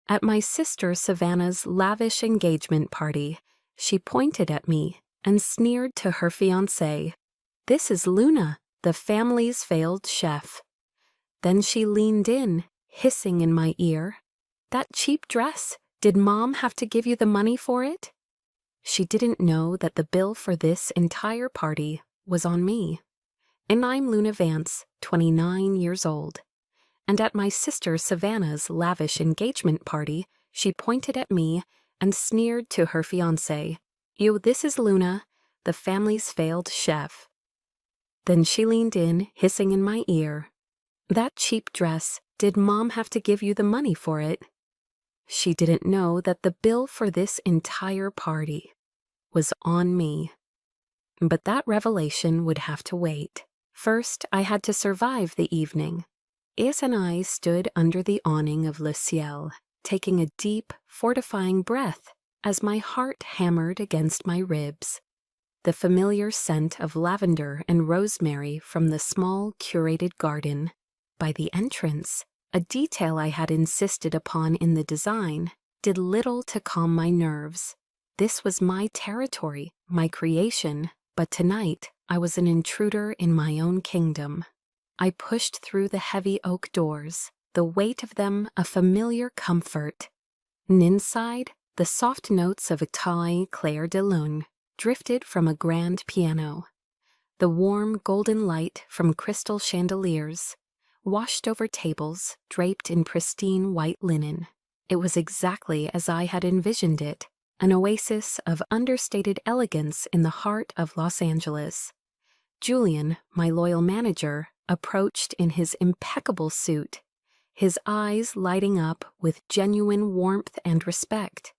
At my sister Savannah's lavish engagement party, she pointed at me and sneered to her fiancé. "This is Luna, the family's failed chef." Then she leaned in, hissing in my ear, "That cheap dress, did Mom have to give you the money for it?" She didn't know that the bill for this entire party was on me. And I'm Luna Vance, 29 years old. And at my sister Savannah's lavish engagement party, she pointed at me and sneered to her fiancé, This is Luna, the family's failed chef." Then she leaned in, hissing in my ear, "That cheap dress, did Mom have to give you the money for it?" She didn't know that the bill for this entire party was on me. But that revelation would have to wait. First, I had to survive the evening. Ace and I stood under the awning of Le Ciel, taking a deep, fortifying breath as my heart hammered against my ribs. The familiar scent of lavender and rosemary from the small, curated garden. By the entrance, a detail I had insisted upon in the design, did little to calm my nerves. This was my territory, my creation, but tonight I was an intruder in my own kingdom. I pushed through the heavy oak doors, the weight of them a familiar comfort. And inside, the soft notes of a taille Clair de Lune drifted from a grand piano. The warm golden light from crystal chandeliers washed over tables draped in pristine white linen. It was exactly as I had envisioned it, an oasis of understated elegance in the heart of Los Angeles. Julian, my loyal manager, approached in his impeccable suit, his eyes lighting up with genuine warmth and respect.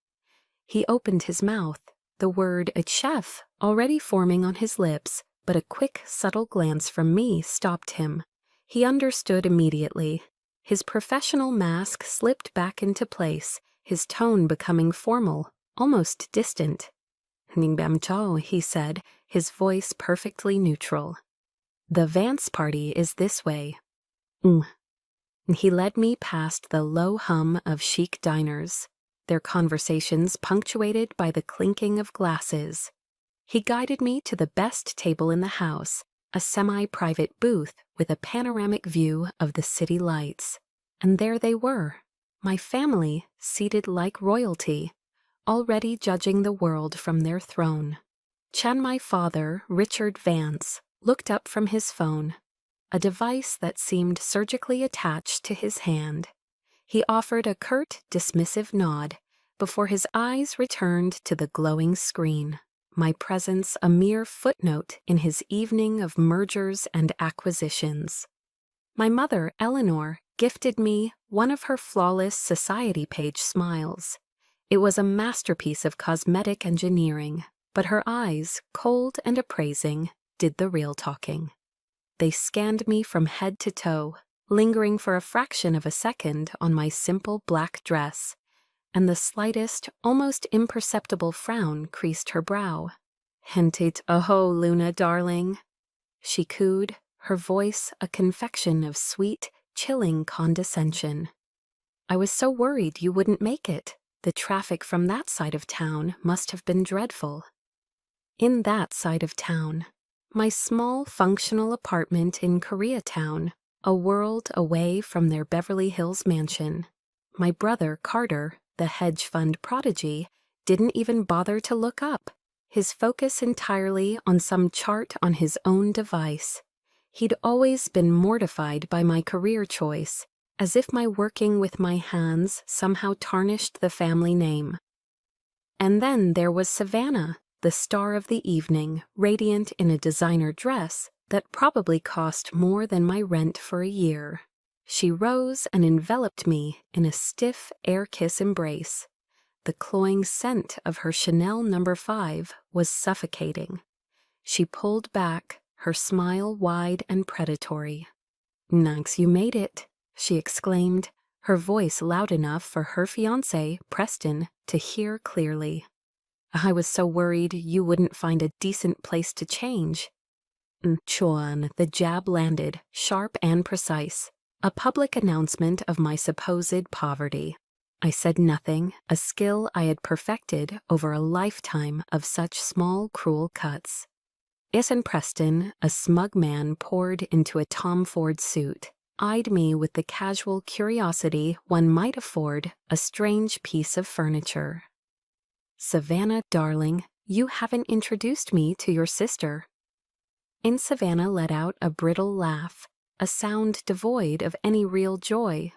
He opened his mouth, the word "a chef" already forming on his lips, but a quick, subtle glance from me stopped him. He understood immediately. His professional mask slipped back into place, his tone becoming formal, almost distant. "Ningbam Chao," he said, his voice perfectly neutral. "The Vance party is this way." He led me past the low hum of chic diners, their conversations punctuated by the clinking of glasses. He guided me to the best table in the house, a semi-private booth with a panoramic view of the city lights. And there they were, my family seated like royalty, already judging the world from their throne. Chan, my father, Richard Vance, looked up from his phone, a device that seemed surgically attached to his hand. He offered a curt, dismissive nod before his eyes returned to the glowing screen, my presence a mere footnote in his evening of mergers and acquisitions. My mother, Eleanor, gifted me one of her flawless society page smiles. It was a masterpiece of cosmetic engineering, but her eyes, cold and appraising, did the real talking. They scanned me from head to toe, lingering for a fraction of a second on my simple black dress, and the slightest, almost imperceptible frown creased her brow. "Hentit aho, Luna, darling," she cooed, her voice a confection of sweet, chilling condescension. "I was so worried you wouldn't make it. The traffic from that side of town must have been dreadful." In that side of town, my small, functional apartment in Koreatown, a world away from their Beverly Hills mansion. My brother, Carter, the hedge fund prodigy, didn't even bother to look up, his focus entirely on some chart on his own device. He'd always been mortified by my career choice, as if my working with my hands somehow tarnished the family name. And then there was Savannah, the star of the evening, radiant in a designer dress that probably cost more than my rent for a year. She rose and enveloped me in a stiff air-kiss embrace. The cloying scent of her Chanel No. 5 was suffocating. She pulled back, her smile wide and predatory. "Nanks, you made it," she exclaimed, her voice loud enough for her fiancé, Preston, to hear clearly. "I was so worried you wouldn't find a decent place to change." Chuan, the jab landed, sharp and precise, a public announcement of my supposed poverty. I said nothing, a skill I had perfected over a lifetime of such small, cruel cuts. Ian Preston, a smug man poured into a Tom Ford suit, eyed me with the casual curiosity one might afford a strange piece of furniture. "Savannah, darling, you haven't introduced me to your sister." And Savannah let out a brittle laugh, a sound devoid of any real joy.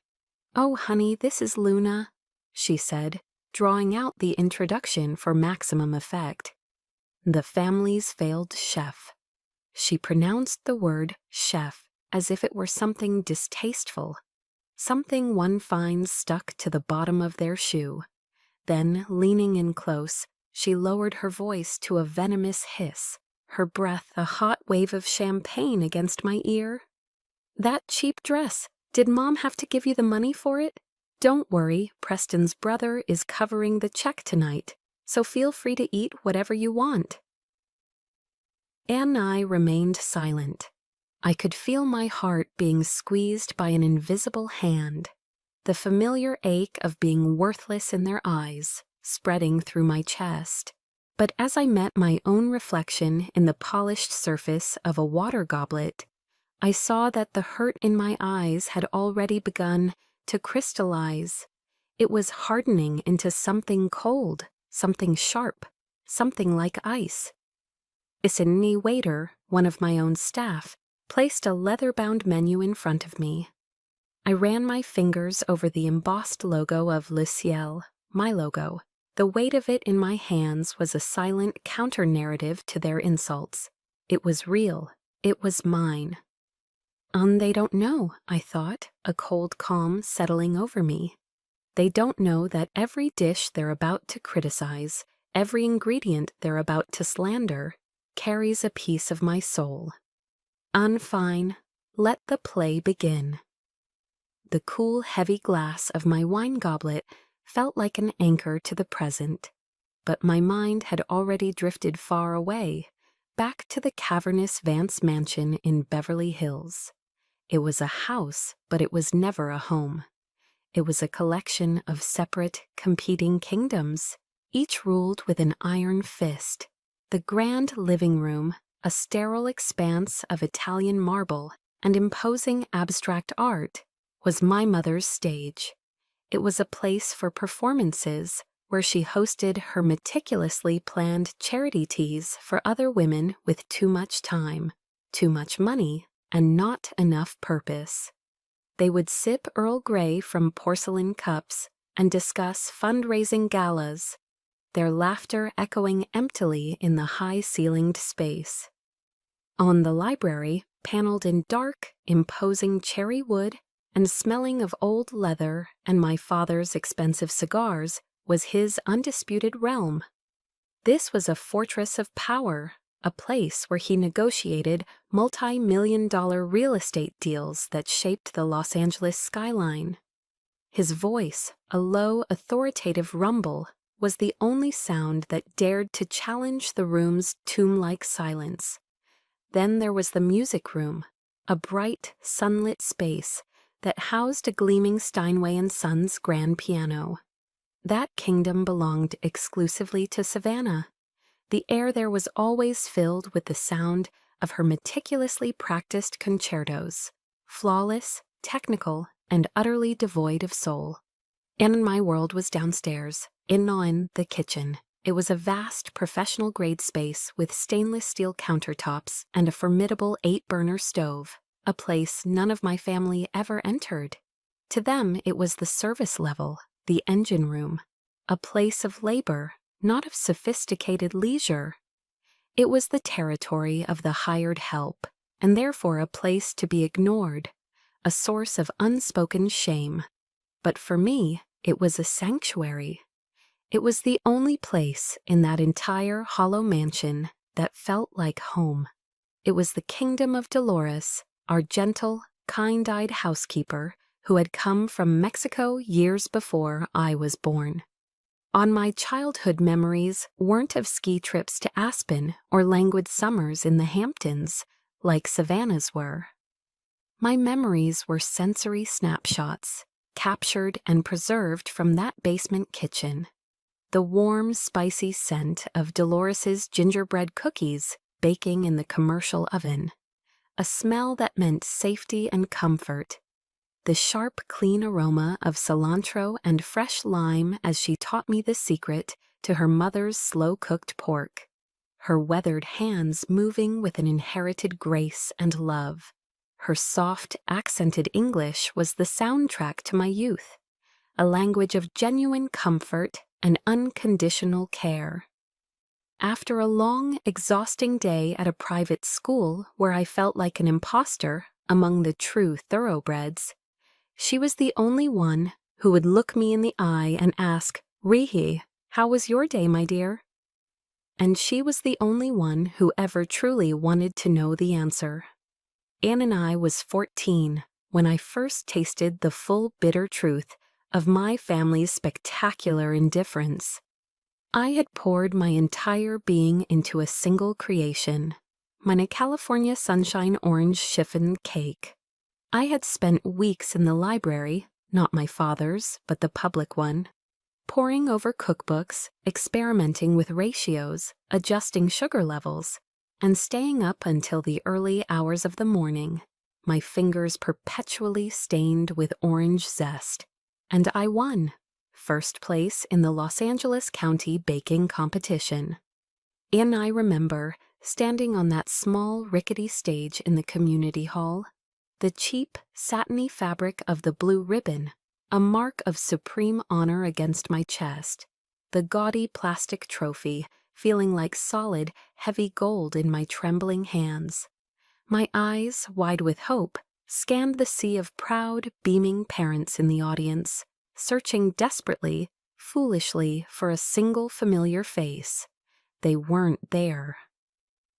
"Oh, honey, this is Luna," she said, drawing out the introduction for maximum effect. "The family's failed chef." She pronounced the word chef as if it were something distasteful, something one finds stuck to the bottom of their shoe. Then, leaning in close, she lowered her voice to a venomous hiss, her breath a hot wave of champagne against my ear. "That cheap dress, did Mom have to give you the money for it? Don't worry, Preston's brother is covering the check tonight, so feel free to eat whatever you want." Anne and I remained silent. I could feel my heart being squeezed by an invisible hand, the familiar ache of being worthless in their eyes spreading through my chest. But as I met my own reflection in the polished surface of a water goblet, I saw that the hurt in my eyes had already begun to crystallize. It was hardening into something cold, something sharp, something like ice. A Sydney waiter, one of my own staff, placed a leather-bound menu in front of me. I ran my fingers over the embossed logo of Le Ciel, my logo. The weight of it in my hands was a silent counter-narrative to their insults. It was real. It was mine. They don't know, I thought, a cold calm settling over me. They don't know that every dish they're about to criticize, every ingredient they're about to slander, carries a piece of my soul. Fine, let the play begin. The cool, heavy glass of my wine goblet felt like an anchor to the present, but my mind had already drifted far away, back to the cavernous Vance mansion in Beverly Hills. It was a house, but it was never a home. It was a collection of separate, competing kingdoms, each ruled with an iron fist. The grand living room, a sterile expanse of Italian marble and imposing abstract art, was my mother's stage. It was a place for performances where she hosted her meticulously planned charity teas for other women with too much time, too much money, and not enough purpose. They would sip Earl Grey from porcelain cups and discuss fundraising galas, their laughter echoing emptily in the high-ceilinged space. On the library, paneled in dark, imposing cherry wood and smelling of old leather and my father's expensive cigars, was his undisputed realm. This was a fortress of power, a place where he negotiated multi-million-dollar real estate deals that shaped the Los Angeles skyline. His voice, a low, authoritative rumble, was the only sound that dared to challenge the room's tomb-like silence. Then there was the music room, a bright, sunlit space that housed a gleaming Steinway & Sons grand piano. That kingdom belonged exclusively to Savannah. The air there was always filled with the sound of her meticulously practiced concertos, flawless, technical, and utterly devoid of soul. And my world was downstairs, in the kitchen. It was a vast, professional-grade space with stainless steel countertops and a formidable 8-burner stove, a place none of my family ever entered. To them, it was the service level, the engine room, a place of labor, not of sophisticated leisure. It was the territory of the hired help, and therefore a place to be ignored, a source of unspoken shame. But for me, it was a sanctuary. It was the only place in that entire hollow mansion that felt like home. It was the kingdom of Dolores, our gentle, kind-eyed housekeeper who had come from Mexico years before I was born. On my childhood memories weren't of ski trips to Aspen or languid summers in the Hamptons, like Savannah's were. My memories were sensory snapshots, captured and preserved from that basement kitchen. The warm, spicy scent of Dolores's gingerbread cookies baking in the commercial oven. A smell that meant safety and comfort. The sharp, clean aroma of cilantro and fresh lime as she taught me the secret to her mother's slow-cooked pork. Her weathered hands moving with an inherited grace and love. Her soft, accented English was the soundtrack to my youth, a language of genuine comfort and unconditional care. After a long, exhausting day at a private school where I felt like an imposter among the true thoroughbreds, she was the only one who would look me in the eye and ask, "Rihi, how was your day, my dear?" And she was the only one who ever truly wanted to know the answer. Anne and I was 14 when I first tasted the full bitter truth of my family's spectacular indifference. I had poured my entire being into a single creation, my California Sunshine Orange Chiffon cake. I had spent weeks in the library, not my father's, but the public one, poring over cookbooks, experimenting with ratios, adjusting sugar levels, and staying up until the early hours of the morning, my fingers perpetually stained with orange zest. And I won. First place in the Los Angeles County baking competition. And I remember standing on that small, rickety stage in the community hall, the cheap, satiny fabric of the blue ribbon, a mark of supreme honor against my chest, the gaudy plastic trophy feeling like solid, heavy gold in my trembling hands. My eyes, wide with hope, scanned the sea of proud, beaming parents in the audience, searching desperately, foolishly for a single familiar face. They weren't there.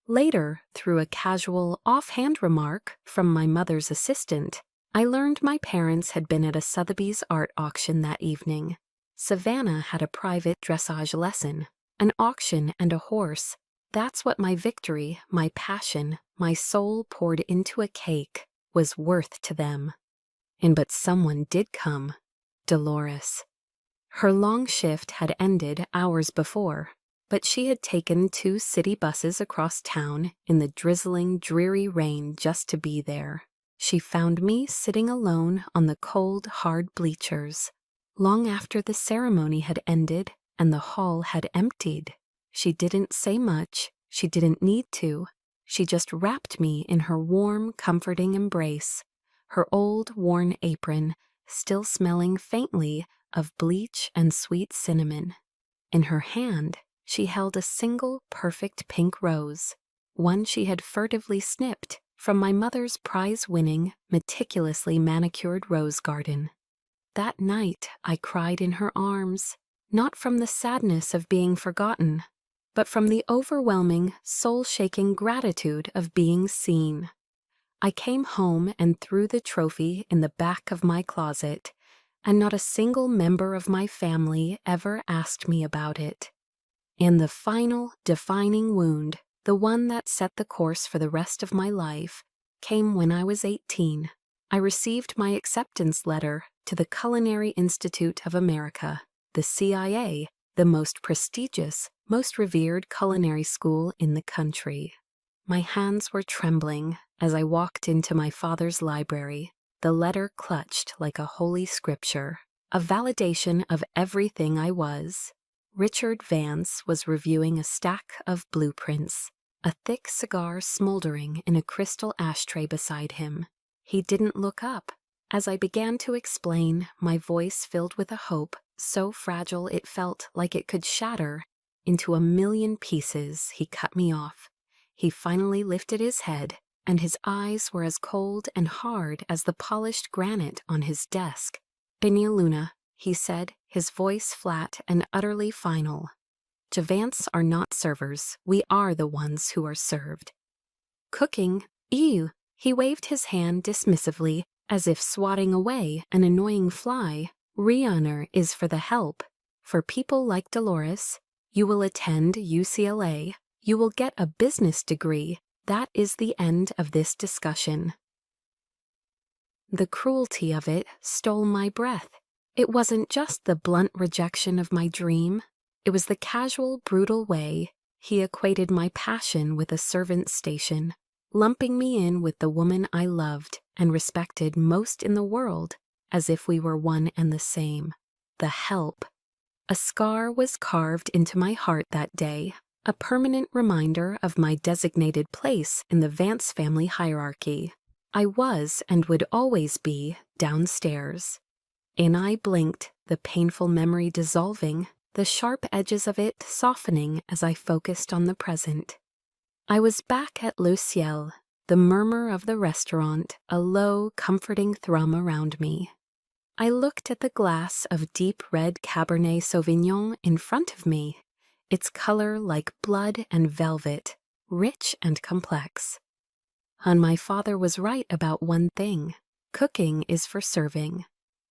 Later, through a casual, offhand remark from my mother's assistant, I learned my parents had been at a Sotheby's art auction that evening. Savannah had a private dressage lesson, an auction and a horse. That's what my victory, my passion, my soul poured into a cake was worth to them. And but someone did come. Dolores. Her long shift had ended hours before, but she had taken 2 city buses across town in the drizzling, dreary rain just to be there. She found me sitting alone on the cold, hard bleachers. Long after the ceremony had ended and the hall had emptied, she didn't say much, she didn't need to. She just wrapped me in her warm, comforting embrace, her old, worn apron still smelling faintly of bleach and sweet cinnamon. In her hand, she held a single perfect pink rose, one she had furtively snipped from my mother's prize-winning, meticulously manicured rose garden. That night, I cried in her arms, not from the sadness of being forgotten, but from the overwhelming, soul-shaking gratitude of being seen. I came home and threw the trophy in the back of my closet, and not a single member of my family ever asked me about it. And the final, defining wound, the one that set the course for the rest of my life, came when I was 18. I received my acceptance letter to the Culinary Institute of America, the CIA, the most prestigious, most revered culinary school in the country. My hands were trembling as I walked into my father's library, the letter clutched like a holy scripture, a validation of everything I was. Richard Vance was reviewing a stack of blueprints, a thick cigar smoldering in a crystal ashtray beside him. He didn't look up. As I began to explain, my voice filled with a hope so fragile it felt like it could shatter into a million pieces. He cut me off. He finally lifted his head, and his eyes were as cold and hard as the polished granite on his desk. "Peña Luna," he said, his voice flat and utterly final. "Javants are not servers. We are the ones who are served." "Cooking? Ew!" He waved his hand dismissively, as if swatting away an annoying fly. "Re-honor is for the help. For people like Dolores, you will attend UCLA. You will get a business degree. That is the end of this discussion." The cruelty of it stole my breath. It wasn't just the blunt rejection of my dream. It was the casual, brutal way he equated my passion with a servant's station, lumping me in with the woman I loved and respected most in the world, as if we were one and the same. The help. A scar was carved into my heart that day, a permanent reminder of my designated place in the Vance family hierarchy. I was and would always be downstairs. An eye blinked, the painful memory dissolving, the sharp edges of it softening as I focused on the present. I was back at Le Ciel, the murmur of the restaurant, a low, comforting thrum around me. I looked at the glass of deep red Cabernet Sauvignon in front of me, its color like blood and velvet, rich and complex. And my father was right about one thing. Cooking is for serving.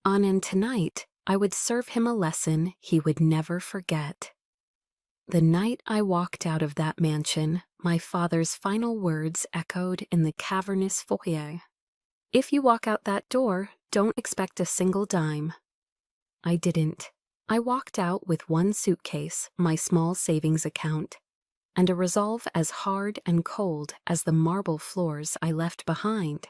And tonight, I would serve him a lesson he would never forget. The night I walked out of that mansion, my father's final words echoed in the cavernous foyer. If you walk out that door, don't expect a single dime. I didn't. I walked out with one suitcase, my small savings account, and a resolve as hard and cold as the marble floors I left behind.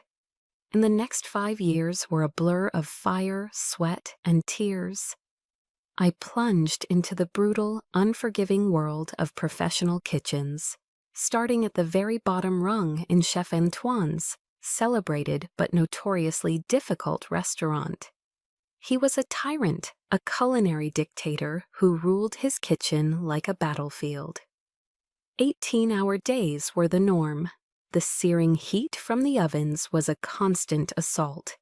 And the next 5 years were a blur of fire, sweat, and tears. I plunged into the brutal, unforgiving world of professional kitchens, starting at the very bottom rung in Chef Antoine's celebrated but notoriously difficult restaurant. He was a tyrant, a culinary dictator who ruled his kitchen like a battlefield. 18-hour days were the norm. The searing heat from the ovens was a constant assault.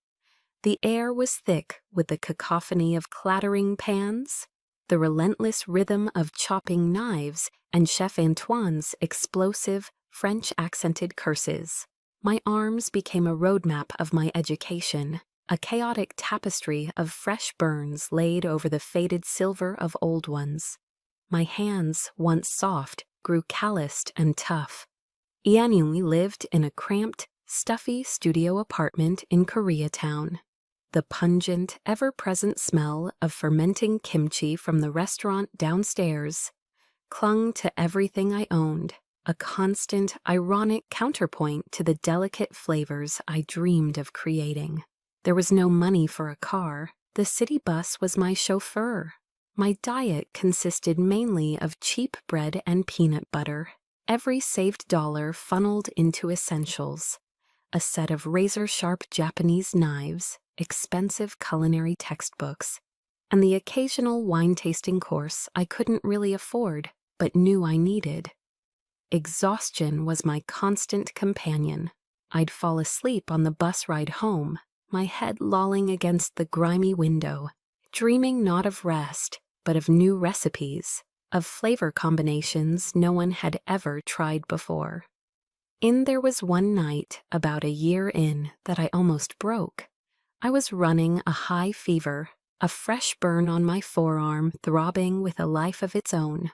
The air was thick with the cacophony of clattering pans, the relentless rhythm of chopping knives, and Chef Antoine's explosive, French-accented curses. My arms became a roadmap of my education, a chaotic tapestry of fresh burns laid over the faded silver of old ones. My hands, once soft, grew calloused and tough. Ianyungi lived in a cramped, stuffy studio apartment in Koreatown. The pungent, ever-present smell of fermenting kimchi from the restaurant downstairs clung to everything I owned, a constant, ironic counterpoint to the delicate flavors I dreamed of creating. There was no money for a car. The city bus was my chauffeur. My diet consisted mainly of cheap bread and peanut butter, every saved dollar funneled into essentials. A set of razor-sharp Japanese knives, expensive culinary textbooks, and the occasional wine-tasting course I couldn't really afford, but knew I needed. Exhaustion was my constant companion. I'd fall asleep on the bus ride home, my head lolling against the grimy window, dreaming not of rest, but of new recipes, of flavor combinations no one had ever tried before. There was one night, about a year in, that I almost broke. I was running a high fever, a fresh burn on my forearm throbbing with a life of its own.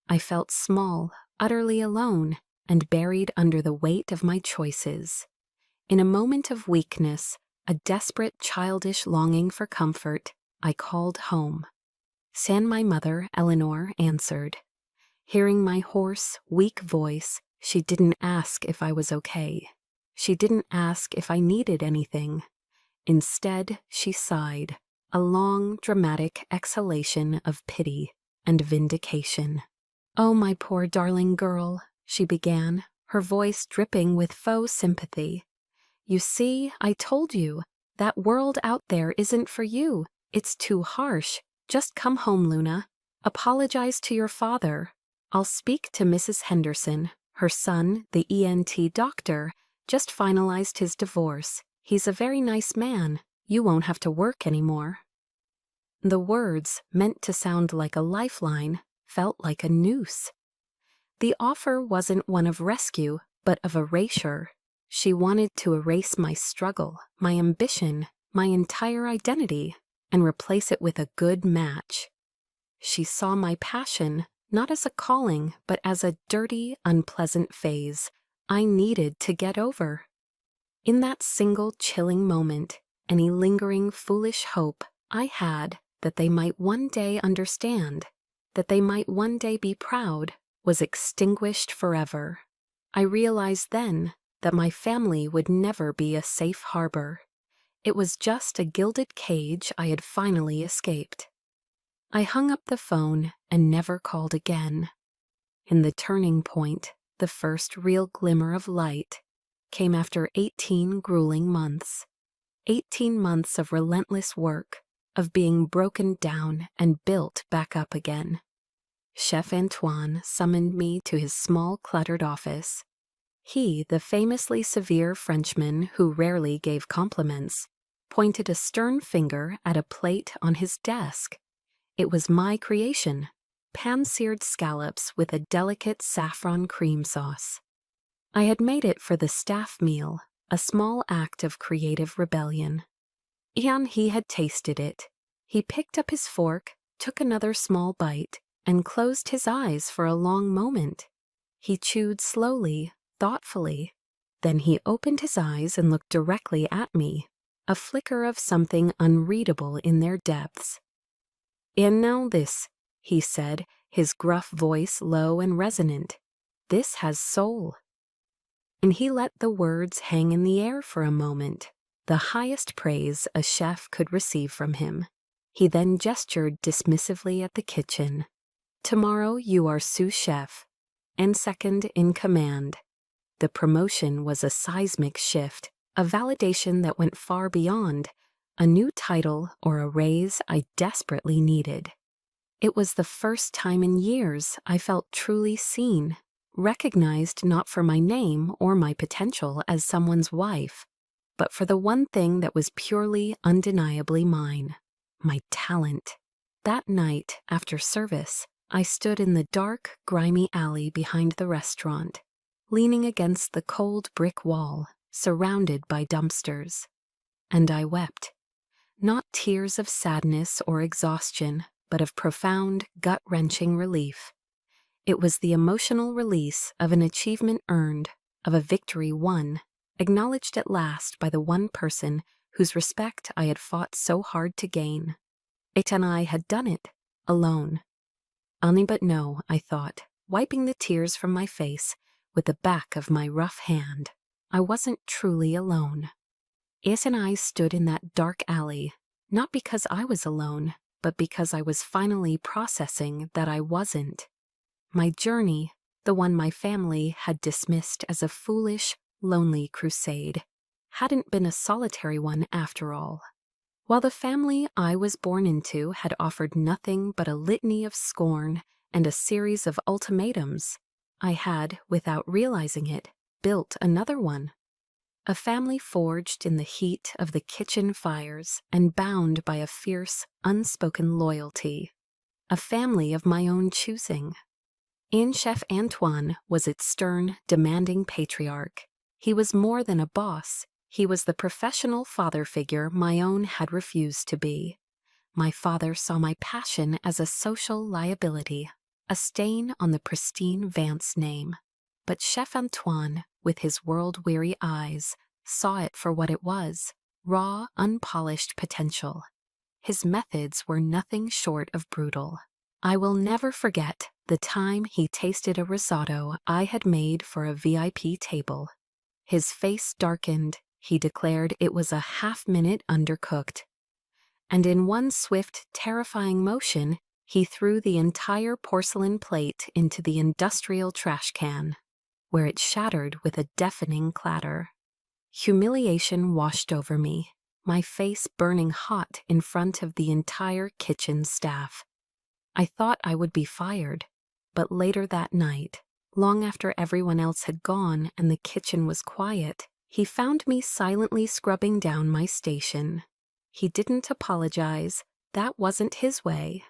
I felt small, utterly alone, and buried under the weight of my choices. In a moment of weakness, a desperate childish longing for comfort, I called home. My mother, Eleanor, answered. Hearing my hoarse, weak voice, she didn't ask if I was okay. She didn't ask if I needed anything. Instead, she sighed, a long, dramatic exhalation of pity and vindication. "Oh, my poor darling girl," she began, her voice dripping with faux sympathy. "You see, I told you, that world out there isn't for you. It's too harsh. Just come home, Luna. Apologize to your father. I'll speak to Mrs. Henderson. Her son, the ENT doctor, just finalized his divorce. He's a very nice man. You won't have to work anymore." The words, meant to sound like a lifeline, felt like a noose. The offer wasn't one of rescue, but of erasure. She wanted to erase my struggle, my ambition, my entire identity, and replace it with a good match. She saw my passion, not as a calling, but as a dirty, unpleasant phase I needed to get over. In that single chilling moment, Any lingering foolish hope I had that they might one day understand, that they might one day be proud, was extinguished forever. I realized then that my family would never be a safe harbor. It was just a gilded cage I had finally escaped. I hung up the phone and never called again. In the turning point, the first real glimmer of light came after 18 grueling months. 18 months of relentless work, of being broken down and built back up again. Chef Antoine summoned me to his small, cluttered office. He, the famously severe Frenchman who rarely gave compliments, pointed a stern finger at a plate on his desk. It was my creation, pan-seared scallops with a delicate saffron cream sauce. I had made it for the staff meal, a small act of creative rebellion. He had tasted it. He picked up his fork, took another small bite, and closed his eyes for a long moment. He chewed slowly, thoughtfully. Then he opened his eyes and looked directly at me, a flicker of something unreadable in their depths. "And now this," he said, his gruff voice low and resonant. "This has soul." And he let the words hang in the air for a moment, the highest praise a chef could receive from him. He then gestured dismissively at the kitchen. "Tomorrow you are sous chef, and second in command." The promotion was a seismic shift, a validation that went far beyond, a new title or a raise I desperately needed. It was the first time in years I felt truly seen, recognized not for my name or my potential as someone's wife, but for the one thing that was purely, undeniably mine, my talent. That night, after service, I stood in the dark, grimy alley behind the restaurant, leaning against the cold brick wall, surrounded by dumpsters. And I wept. Not tears of sadness or exhaustion, but of profound, gut-wrenching relief. It was the emotional release of an achievement earned, of a victory won, acknowledged at last by the one person whose respect I had fought so hard to gain. It and I had done it, alone. Only but no, I thought, wiping the tears from my face with the back of my rough hand. I wasn't truly alone. It and I stood in that dark alley, not because I was alone, but because I was finally processing that I wasn't. My journey, the one my family had dismissed as a foolish, lonely crusade, hadn't been a solitary one after all. While the family I was born into had offered nothing but a litany of scorn and a series of ultimatums, I had, without realizing it, built another one. A family forged in the heat of the kitchen fires and bound by a fierce, unspoken loyalty. A family of my own choosing. Chef Antoine was its stern, demanding patriarch. He was more than a boss. He was the professional father figure my own had refused to be. My father saw my passion as a social liability, a stain on the pristine Vance name. But Chef Antoine, with his world-weary eyes, saw it for what it was, raw, unpolished potential. His methods were nothing short of brutal. I will never forget the time he tasted a risotto I had made for a VIP table. His face darkened. He declared it was a half-minute undercooked. And in one swift, terrifying motion, he threw the entire porcelain plate into the industrial trash can, where it shattered with a deafening clatter. Humiliation washed over me, my face burning hot in front of the entire kitchen staff. I thought I would be fired, but later that night, long after everyone else had gone and the kitchen was quiet, he found me silently scrubbing down my station. He didn't apologize. That wasn't his way.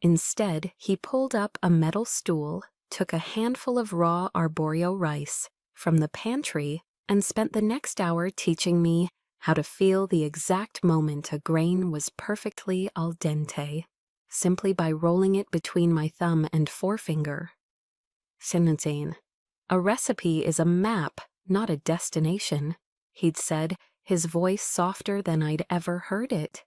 Instead, he pulled up a metal stool, took a handful of raw arborio rice from the pantry, and spent the next hour teaching me how to feel the exact moment a grain was perfectly al dente, simply by rolling it between my thumb and forefinger. "Sinenzane, a recipe is a map, not a destination," he'd said, his voice softer than I'd ever heard it.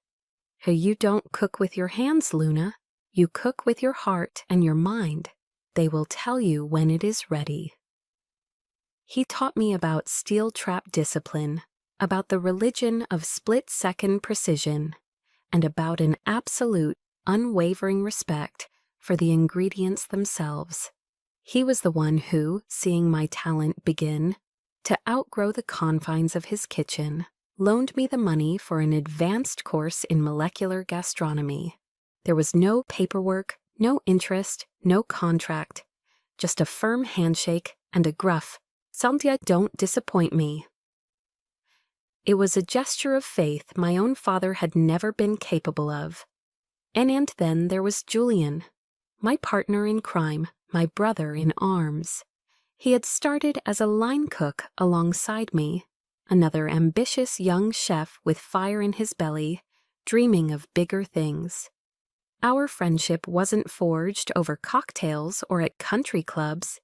You don't cook with your hands, Luna. You cook with your heart and your mind. They will tell you when it is ready. He taught me about steel trap discipline, about the religion of split-second precision, and about an absolute, unwavering respect for the ingredients themselves. He was the one who, seeing my talent begin to outgrow the confines of his kitchen, loaned me the money for an advanced course in molecular gastronomy. There was no paperwork, no interest, no contract, just a firm handshake and a gruff, "Sandhya, don't disappoint me." It was a gesture of faith my own father had never been capable of. And then there was Julian, my partner in crime, my brother in arms. He had started as a line cook alongside me, another ambitious young chef with fire in his belly, dreaming of bigger things. Our friendship wasn't forged over cocktails or at country clubs.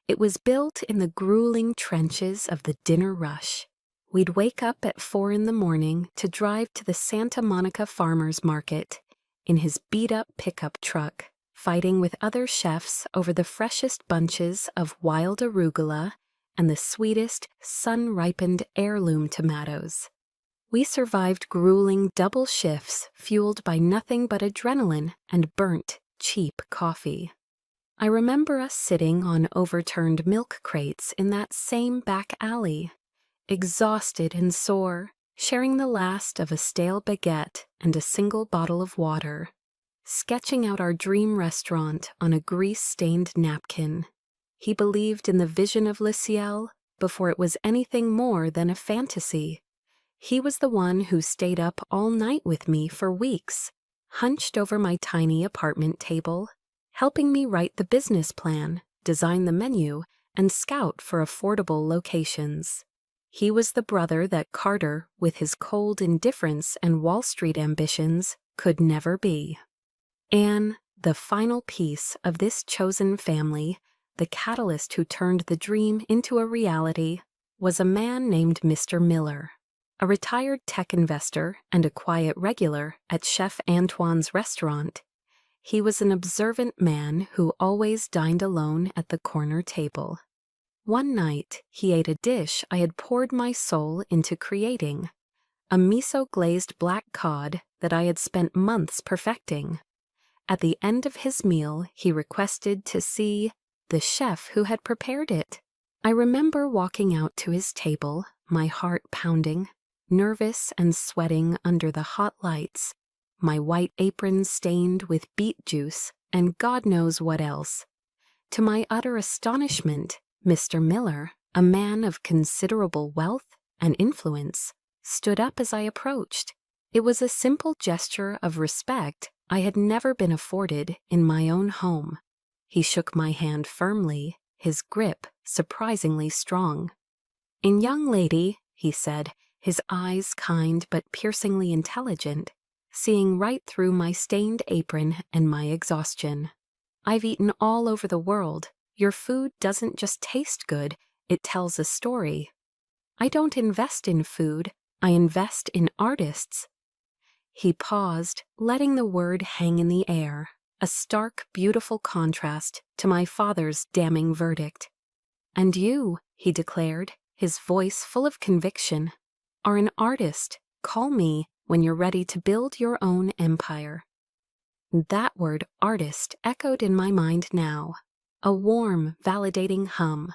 It was built in the grueling trenches of the dinner rush. We'd wake up at 4 a.m. to drive to the Santa Monica Farmers Market in his beat-up pickup truck, fighting with other chefs over the freshest bunches of wild arugula and the sweetest, sun-ripened heirloom tomatoes. We survived grueling double shifts fueled by nothing but adrenaline and burnt, cheap coffee. I remember us sitting on overturned milk crates in that same back alley, exhausted and sore, sharing the last of a stale baguette and a single bottle of water, sketching out our dream restaurant on a grease-stained napkin. He believed in the vision of Le Ciel before it was anything more than a fantasy. He was the one who stayed up all night with me for weeks, hunched over my tiny apartment table, helping me write the business plan, design the menu, and scout for affordable locations. He was the brother that Carter, with his cold indifference and Wall Street ambitions, could never be. Anne, the final piece of this chosen family, the catalyst who turned the dream into a reality, was a man named Mr. Miller, a retired tech investor and a quiet regular at Chef Antoine's restaurant. He was an observant man who always dined alone at the corner table. One night, he ate a dish I had poured my soul into creating, a miso-glazed black cod that I had spent months perfecting. At the end of his meal, he requested to see the chef who had prepared it. I remember walking out to his table, my heart pounding, nervous and sweating under the hot lights, my white apron stained with beet juice and God knows what else. To my utter astonishment, Mr. Miller, a man of considerable wealth and influence, stood up as I approached. It was a simple gesture of respect I had never been afforded in my own home. He shook my hand firmly, his grip surprisingly strong. "In young lady," he said, his eyes kind but piercingly intelligent, seeing right through my stained apron and my exhaustion. "I've eaten all over the world. Your food doesn't just taste good, it tells a story. I don't invest in food, I invest in artists." He paused, letting the word hang in the air, a stark, beautiful contrast to my father's damning verdict. "And you," he declared, his voice full of conviction, "are an artist. Call me when you're ready to build your own empire." That word artist echoed in my mind now, a warm, validating hum.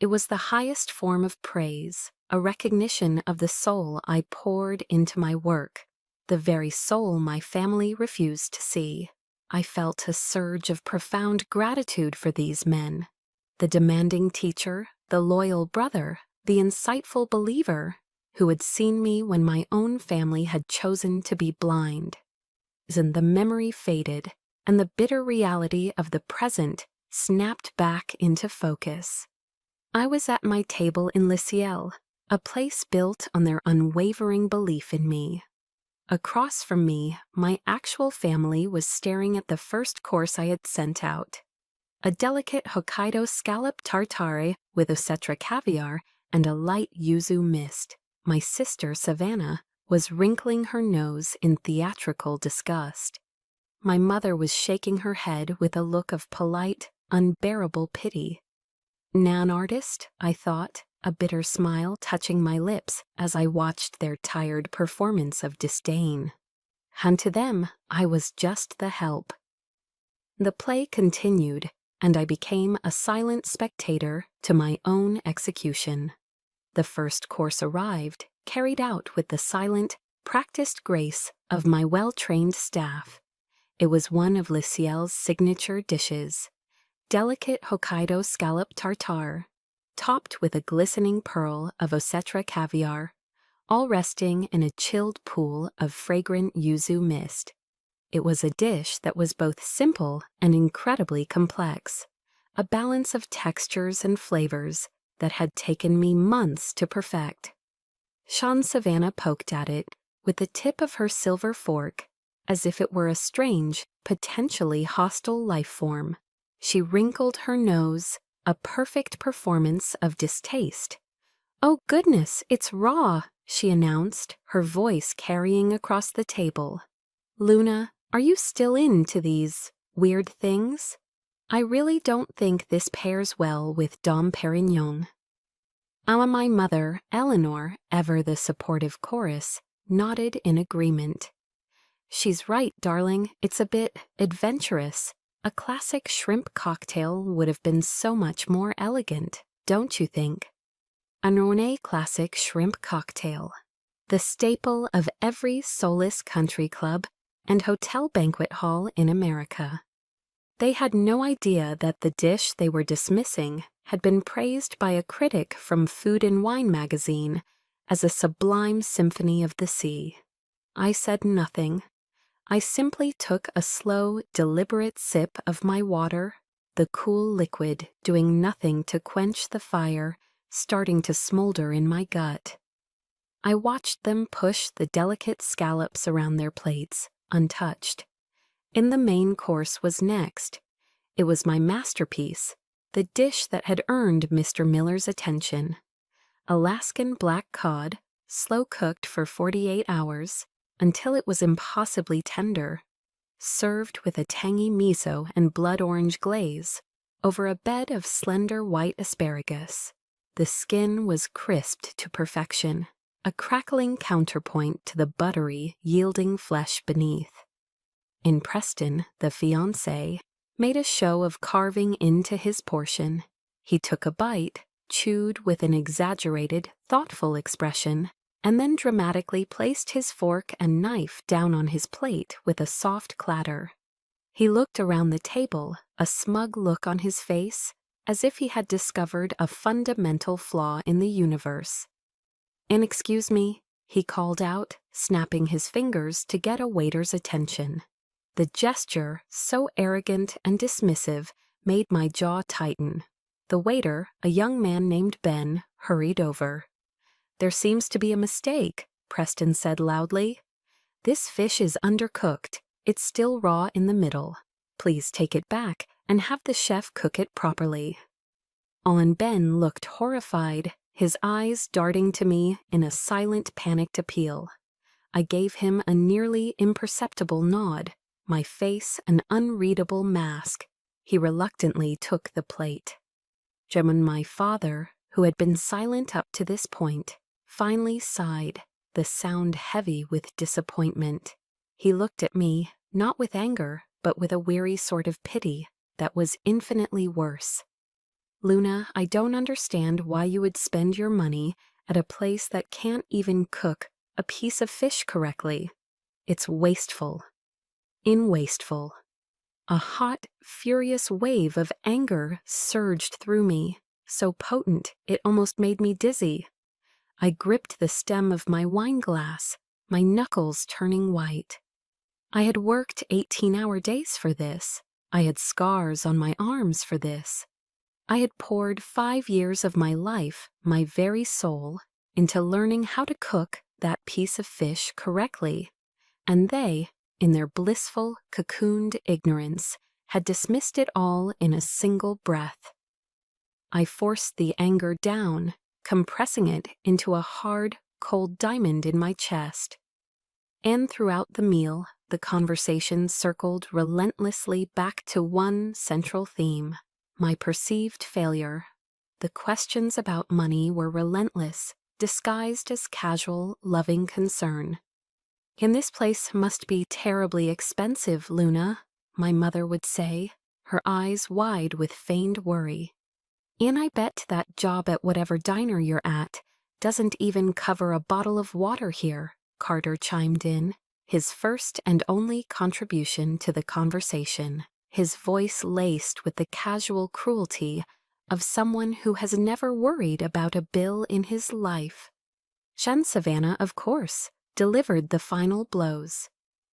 It was the highest form of praise, a recognition of the soul I poured into my work, the very soul my family refused to see. I felt a surge of profound gratitude for these men, the demanding teacher, the loyal brother, the insightful believer, who had seen me when my own family had chosen to be blind. Then the memory faded, and the bitter reality of the present snapped back into focus. I was at my table in Le Ciel, a place built on their unwavering belief in me. Across from me, my actual family was staring at the first course I had sent out, a delicate Hokkaido scallop tartare with osetra caviar and a light yuzu mist. My sister, Savannah, was wrinkling her nose in theatrical disgust. My mother was shaking her head with a look of polite, unbearable pity. Nan artist, I thought, a bitter smile touching my lips as I watched their tired performance of disdain. And to them, I was just the help. The play continued, and I became a silent spectator to my own execution. The first course arrived, carried out with the silent, practiced grace of my well-trained staff. It was one of Le Ciel's signature dishes, delicate Hokkaido scallop tartare, topped with a glistening pearl of Osetra caviar, all resting in a chilled pool of fragrant yuzu mist. It was a dish that was both simple and incredibly complex, a balance of textures and flavors that had taken me months to perfect. Savannah poked at it with the tip of her silver fork, as if it were a strange, potentially hostile life form. She wrinkled her nose, a perfect performance of distaste. "Oh goodness, it's raw," she announced, her voice carrying across the table. "Luna, are you still into these weird things? I really don't think this pairs well with Dom Perignon." My mother, Eleanor, ever the supportive chorus, nodded in agreement. "She's right, darling, it's a bit adventurous. A classic shrimp cocktail would have been so much more elegant, don't you think?" A Rhone classic shrimp cocktail, the staple of every soulless country club and hotel banquet hall in America. They had no idea that the dish they were dismissing had been praised by a critic from Food and Wine magazine as a sublime symphony of the sea. I said nothing. I simply took a slow, deliberate sip of my water, the cool liquid doing nothing to quench the fire starting to smolder in my gut. I watched them push the delicate scallops around their plates, untouched. In the main course was next. It was my masterpiece, the dish that had earned Mr. Miller's attention. Alaskan black cod, slow-cooked for 48 hours, until it was impossibly tender, served with a tangy miso and blood orange glaze, over a bed of slender white asparagus. The skin was crisped to perfection, a crackling counterpoint to the buttery, yielding flesh beneath. In Preston, the fiancé made a show of carving into his portion. He took a bite, chewed with an exaggerated, thoughtful expression, and then dramatically placed his fork and knife down on his plate with a soft clatter. He looked around the table, a smug look on his face, as if he had discovered a fundamental flaw in the universe. "Excuse me," he called out, snapping his fingers to get a waiter's attention. The gesture, so arrogant and dismissive, made my jaw tighten. The waiter, a young man named Ben, hurried over. "There seems to be a mistake," Preston said loudly. "This fish is undercooked. It's still raw in the middle. Please take it back and have the chef cook it properly." Ben looked horrified, his eyes darting to me in a silent, panicked appeal. I gave him a nearly imperceptible nod, my face an unreadable mask. He reluctantly took the plate. My father, who had been silent up to this point, finally sighed, the sound heavy with disappointment. He looked at me, not with anger, but with a weary sort of pity that was infinitely worse. "Luna, I don't understand why you would spend your money at a place that can't even cook a piece of fish correctly. It's wasteful." Wasteful. A hot, furious wave of anger surged through me, so potent it almost made me dizzy. I gripped the stem of my wine glass, my knuckles turning white. I had worked 18-hour days for this. I had scars on my arms for this. I had poured 5 years of my life, my very soul, into learning how to cook that piece of fish correctly, and they, in their blissful, cocooned ignorance, had dismissed it all in a single breath. I forced the anger down, compressing it into a hard, cold diamond in my chest. And throughout the meal, the conversation circled relentlessly back to one central theme: my perceived failure. The questions about money were relentless, disguised as casual, loving concern. "And this place must be terribly expensive, Luna," my mother would say, her eyes wide with feigned worry. "And I bet that job at whatever diner you're at doesn't even cover a bottle of water here," Carter chimed in, his first and only contribution to the conversation, his voice laced with the casual cruelty of someone who has never worried about a bill in his life. Shen Savannah, of course, delivered the final blows.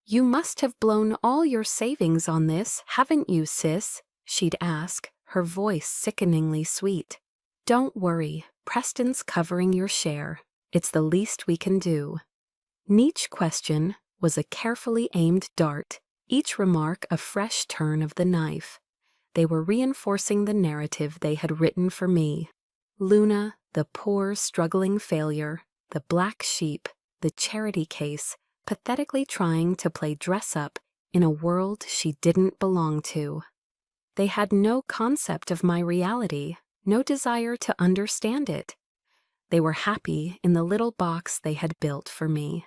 "You must have blown all your savings on this, haven't you, sis?" she'd ask, her voice sickeningly sweet. "Don't worry, Preston's covering your share. It's the least we can do." Each question was a carefully aimed dart, each remark a fresh turn of the knife. They were reinforcing the narrative they had written for me. Luna, the poor, struggling failure, the black sheep, the charity case, pathetically trying to play dress-up in a world she didn't belong to. They had no concept of my reality, no desire to understand it. They were happy in the little box they had built for me.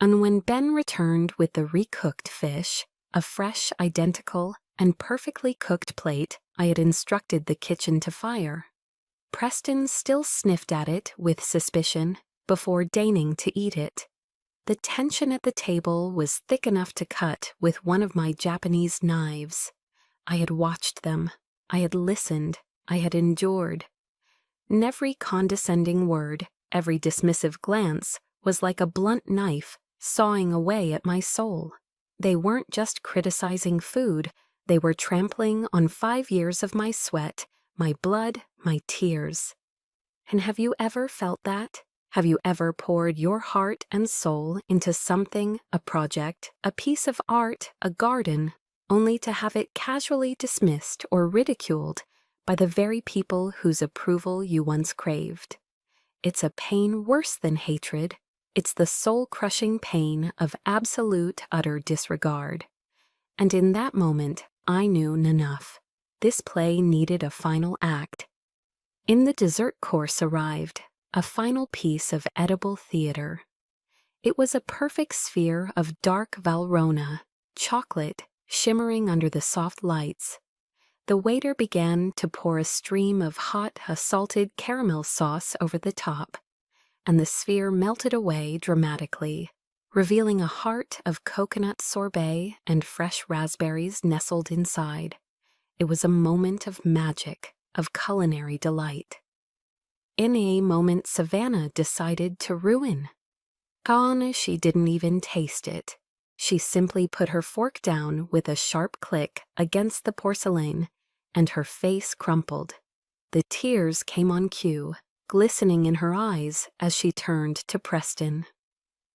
And when Ben returned with the recooked fish, a fresh, identical, and perfectly cooked plate I had instructed the kitchen to fire, Preston still sniffed at it with suspicion before deigning to eat it. The tension at the table was thick enough to cut with one of my Japanese knives. I had watched them. I had listened. I had endured. And every condescending word, every dismissive glance, was like a blunt knife sawing away at my soul. They weren't just criticizing food, they were trampling on 5 years of my sweat, my blood, my tears. And have you ever felt that? Have you ever poured your heart and soul into something, a project, a piece of art, a garden, only to have it casually dismissed or ridiculed by the very people whose approval you once craved? It's a pain worse than hatred. It's the soul-crushing pain of absolute, utter disregard. And in that moment, I knew enough. This play needed a final act. In the dessert course arrived, a final piece of edible theater. It was a perfect sphere of dark Valrhona, chocolate, shimmering under the soft lights. The waiter began to pour a stream of hot, salted caramel sauce over the top, and the sphere melted away dramatically, revealing a heart of coconut sorbet and fresh raspberries nestled inside. It was a moment of magic, of culinary delight. In a moment Savannah decided to ruin. Gone, she didn't even taste it. She simply put her fork down with a sharp click against the porcelain, and her face crumpled. The tears came on cue, glistening in her eyes as she turned to Preston.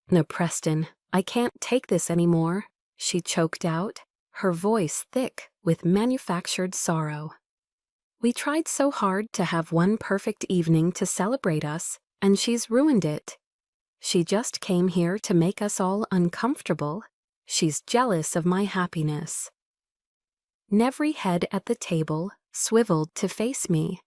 "No, Preston, I can't take this anymore," she choked out, her voice thick with manufactured sorrow. "We tried so hard to have one perfect evening to celebrate us, and she's ruined it. She just came here to make us all uncomfortable. She's jealous of my happiness." Every head at the table swiveled to face me,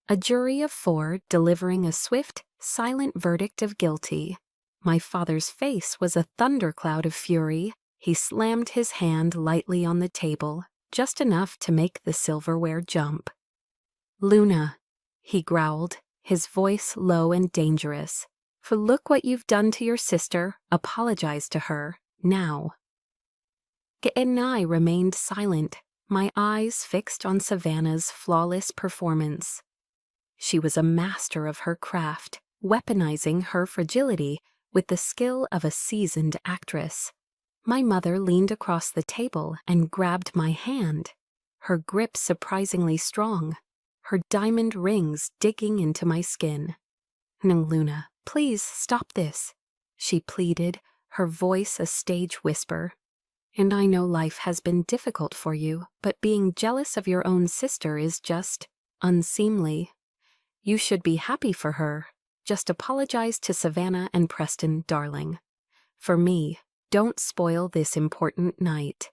a jury of 4 delivering a swift, silent verdict of guilty. My father's face was a thundercloud of fury. He slammed his hand lightly on the table, just enough to make the silverware jump. "Luna," he growled, his voice low and dangerous, "for look what you've done to your sister. Apologize to her, now." And I remained silent, my eyes fixed on Savannah's flawless performance. She was a master of her craft, weaponizing her fragility with the skill of a seasoned actress. My mother leaned across the table and grabbed my hand, her grip surprisingly strong, her diamond rings digging into my skin. "No, Luna, please stop this," she pleaded, her voice a stage whisper. "And I know life has been difficult for you, but being jealous of your own sister is just unseemly. You should be happy for her. Just apologize to Savannah and Preston, darling. For me, don't spoil this important night.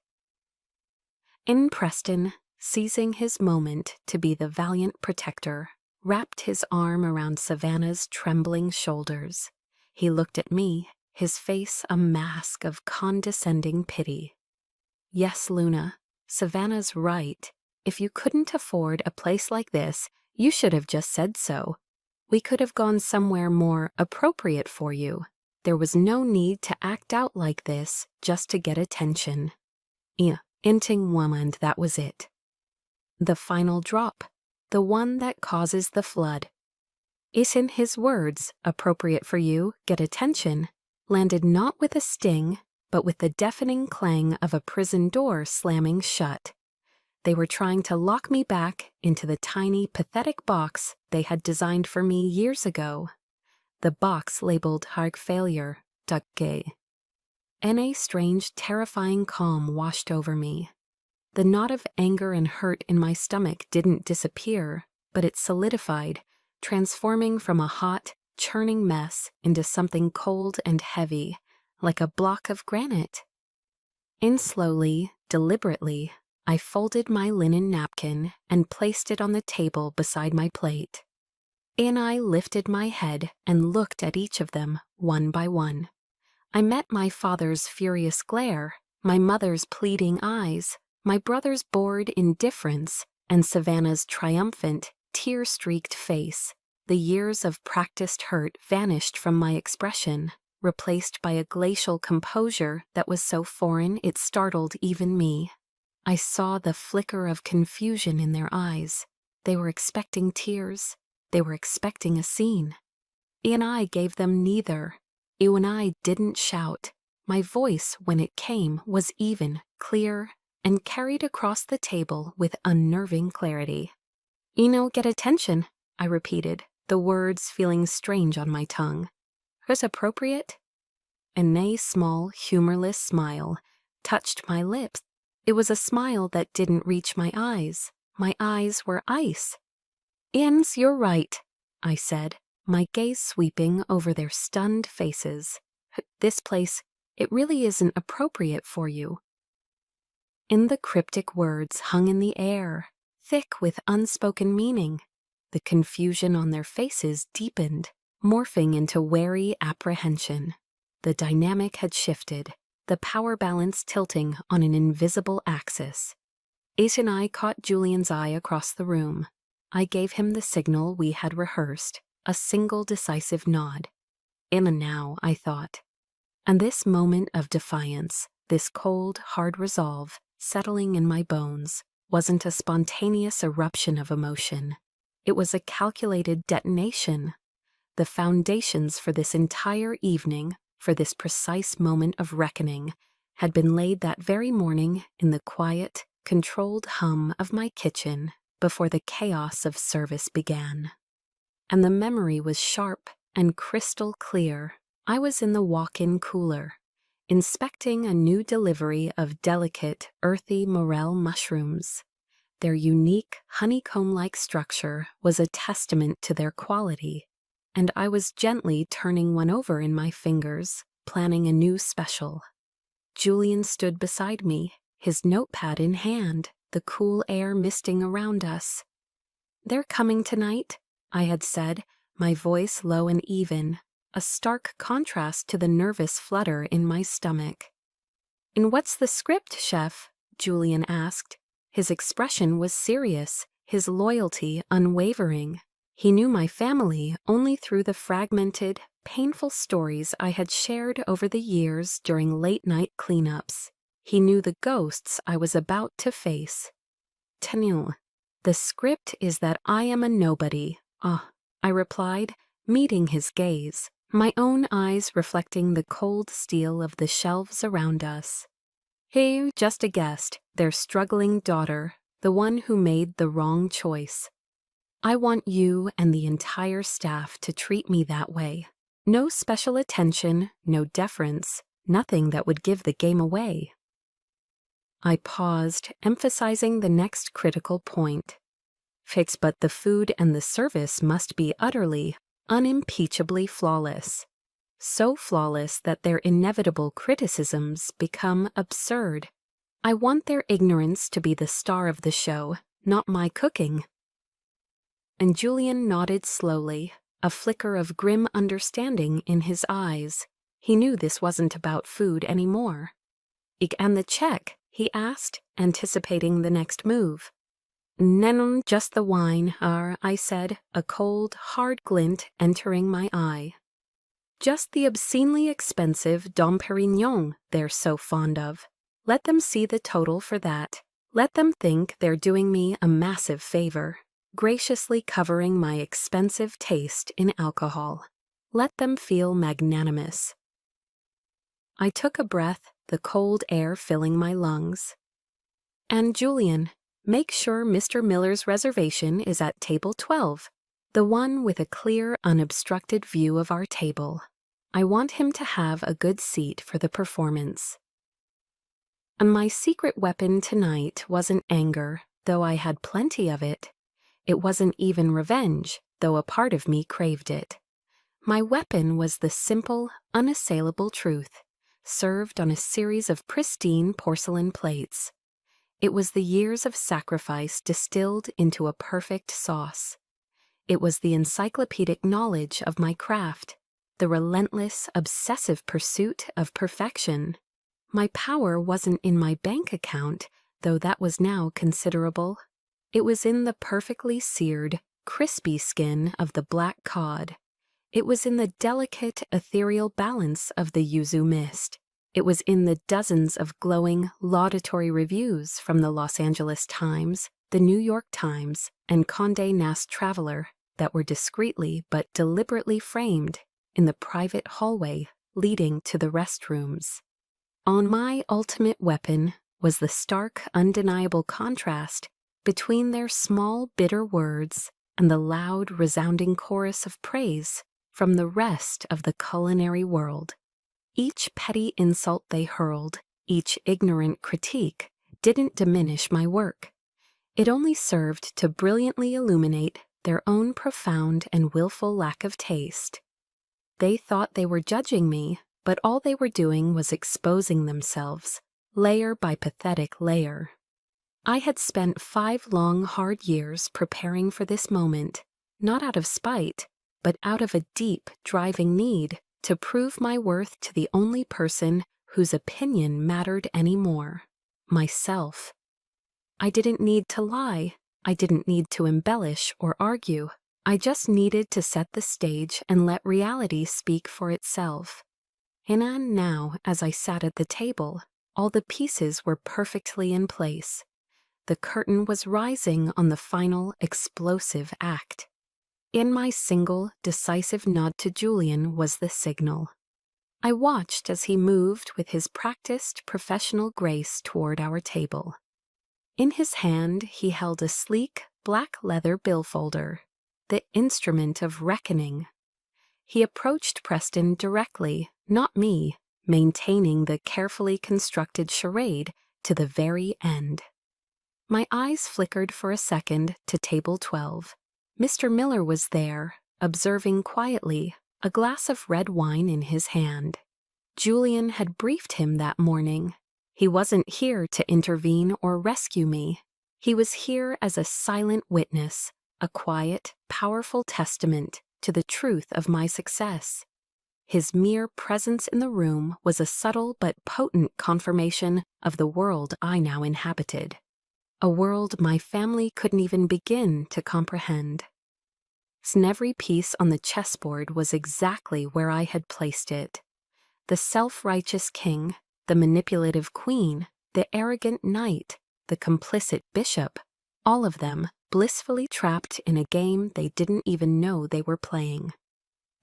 In Preston, seizing his moment to be the valiant protector, wrapped his arm around Savannah's trembling shoulders. He looked at me, his face a mask of condescending pity. Yes, Luna, Savannah's right. If you couldn't afford a place like this, you should have just said so. We could have gone somewhere more appropriate for you. There was no need to act out like this just to get attention. Inting woman, that was it. The final drop, the one that causes the flood. Isn't his words, appropriate for you, get attention, landed not with a sting, but with the deafening clang of a prison door slamming shut. They were trying to lock me back into the tiny, pathetic box they had designed for me years ago. The box labeled Heart Failure, Duckgay. And a strange, terrifying calm washed over me. The knot of anger and hurt in my stomach didn't disappear, but it solidified, transforming from a hot, churning mess into something cold and heavy, like a block of granite. And slowly, deliberately, I folded my linen napkin and placed it on the table beside my plate. And I lifted my head and looked at each of them, one by one. I met my father's furious glare, my mother's pleading eyes, my brother's bored indifference, and Savannah's triumphant, tear-streaked face. The years of practiced hurt vanished from my expression, replaced by a glacial composure that was so foreign it startled even me. I saw the flicker of confusion in their eyes. They were expecting tears. They were expecting a scene. And I gave them neither. And I didn't shout. My voice, when it came, was even, clear, and carried across the table with unnerving clarity. Get attention, I repeated, the words feeling strange on my tongue. Was appropriate? And a small, humorless smile touched my lips. It was a smile that didn't reach my eyes. My eyes were ice. Inns, you're right, I said, my gaze sweeping over their stunned faces. This place, it really isn't appropriate for you. In the cryptic words hung in the air, thick with unspoken meaning. The confusion on their faces deepened, morphing into wary apprehension. The dynamic had shifted, the power balance tilting on an invisible axis. Ace and I caught Julian's eye across the room. I gave him the signal we had rehearsed, a single decisive nod. And now, I thought. And this moment of defiance, this cold, hard resolve, settling in my bones, wasn't a spontaneous eruption of emotion. It was a calculated detonation. The foundations for this entire evening, for this precise moment of reckoning, had been laid that very morning in the quiet, controlled hum of my kitchen before the chaos of service began. And the memory was sharp and crystal clear. I was in the walk-in cooler, inspecting a new delivery of delicate, earthy morel mushrooms. Their unique, honeycomb-like structure was a testament to their quality, and I was gently turning one over in my fingers, planning a new special. Julian stood beside me, his notepad in hand, the cool air misting around us. "They're coming tonight," I had said, my voice low and even, a stark contrast to the nervous flutter in my stomach. "And what's the script, Chef?" Julian asked. His expression was serious, his loyalty unwavering. He knew my family only through the fragmented, painful stories I had shared over the years during late-night cleanups. He knew the ghosts I was about to face. "Tenue, the script is that I am a nobody," I replied, meeting his gaze, my own eyes reflecting the cold steel of the shelves around us. "Hey, just a guest, their struggling daughter, the one who made the wrong choice. I want you and the entire staff to treat me that way. No special attention, no deference, nothing that would give the game away." I paused, emphasizing the next critical point. "Fix, but the food and the service must be utterly unimpeachably flawless. So flawless that their inevitable criticisms become absurd. I want their ignorance to be the star of the show, not my cooking. And Julian nodded slowly, a flicker of grim understanding in his eyes. He knew this wasn't about food anymore. And the check? He asked, anticipating the next move. "Non, just the wine, I said, a cold, hard glint entering my eye. Just the obscenely expensive Dom Perignon they're so fond of. Let them see the total for that. Let them think they're doing me a massive favor, graciously covering my expensive taste in alcohol. Let them feel magnanimous." I took a breath, the cold air filling my lungs. "And Julian, make sure Mr. Miller's reservation is at table 12, the one with a clear, unobstructed view of our table. I want him to have a good seat for the performance." And my secret weapon tonight wasn't anger, though I had plenty of it. It wasn't even revenge, though a part of me craved it. My weapon was the simple, unassailable truth, served on a series of pristine porcelain plates. It was the years of sacrifice distilled into a perfect sauce. It was the encyclopedic knowledge of my craft, the relentless, obsessive pursuit of perfection. My power wasn't in my bank account, though that was now considerable. It was in the perfectly seared, crispy skin of the black cod. It was in the delicate, ethereal balance of the yuzu mist. It was in the dozens of glowing, laudatory reviews from the Los Angeles Times, the New York Times, and Condé Nast Traveler that were discreetly but deliberately framed in the private hallway leading to the restrooms. On my ultimate weapon was the stark, undeniable contrast between their small, bitter words and the loud, resounding chorus of praise from the rest of the culinary world. Each petty insult they hurled, each ignorant critique, didn't diminish my work. It only served to brilliantly illuminate their own profound and willful lack of taste. They thought they were judging me, but all they were doing was exposing themselves, layer by pathetic layer. I had spent 5 long, hard years preparing for this moment, not out of spite, but out of a deep, driving need to prove my worth to the only person whose opinion mattered anymore, myself. I didn't need to lie. I didn't need to embellish or argue. I just needed to set the stage and let reality speak for itself. And now, as I sat at the table, all the pieces were perfectly in place. The curtain was rising on the final, explosive act. In my single, decisive nod to Julian was the signal. I watched as he moved with his practiced, professional grace toward our table. In his hand, he held a sleek, black leather billfolder, the instrument of reckoning. He approached Preston directly, not me, maintaining the carefully constructed charade to the very end. My eyes flickered for a second to table 12. Mr. Miller was there, observing quietly, a glass of red wine in his hand. Julian had briefed him that morning. He wasn't here to intervene or rescue me. He was here as a silent witness, a quiet, powerful testament to the truth of my success. His mere presence in the room was a subtle but potent confirmation of the world I now inhabited. A world my family couldn't even begin to comprehend. Every piece on the chessboard was exactly where I had placed it. The self-righteous king, the manipulative queen, the arrogant knight, the complicit bishop, all of them blissfully trapped in a game they didn't even know they were playing.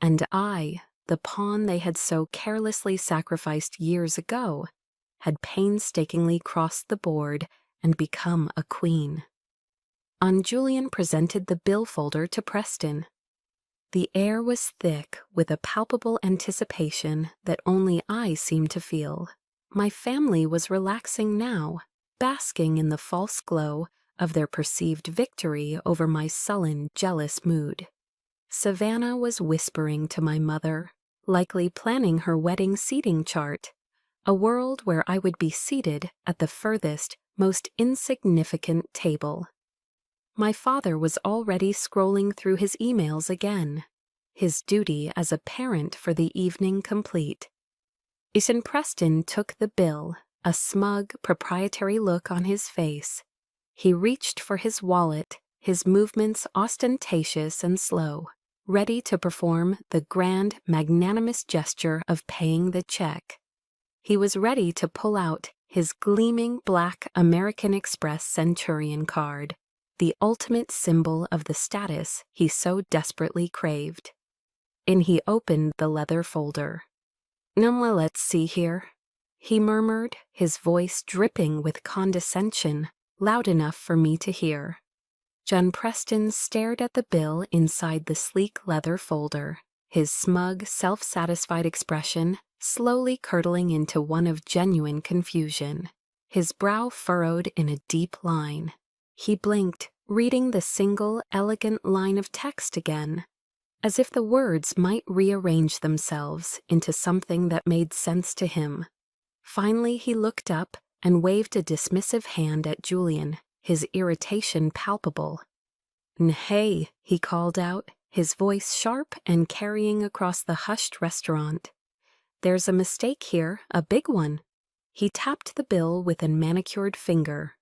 And I, the pawn they had so carelessly sacrificed years ago, had painstakingly crossed the board and become a queen. Julian presented the billfolder to Preston. The air was thick with a palpable anticipation that only I seemed to feel. My family was relaxing now, basking in the false glow of their perceived victory over my sullen, jealous mood. Savannah was whispering to my mother, likely planning her wedding seating chart, a world where I would be seated at the furthest, most insignificant table. My father was already scrolling through his emails again, his duty as a parent for the evening complete. Ethan Preston took the bill, a smug, proprietary look on his face. He reached for his wallet, his movements ostentatious and slow, ready to perform the grand, magnanimous gesture of paying the check. He was ready to pull out his gleaming black American Express Centurion card, the ultimate symbol of the status he so desperately craved. And he opened the leather folder. "Now let's see here," he murmured, his voice dripping with condescension, loud enough for me to hear. John Preston stared at the bill inside the sleek leather folder, his smug, self-satisfied expression slowly curdling into one of genuine confusion, his brow furrowed in a deep line. He blinked, reading the single, elegant line of text again, as if the words might rearrange themselves into something that made sense to him. Finally, he looked up and waved a dismissive hand at Julian, his irritation palpable. "Hey," he called out, his voice sharp and carrying across the hushed restaurant. "There's a mistake here, a big one." He tapped the bill with a manicured finger.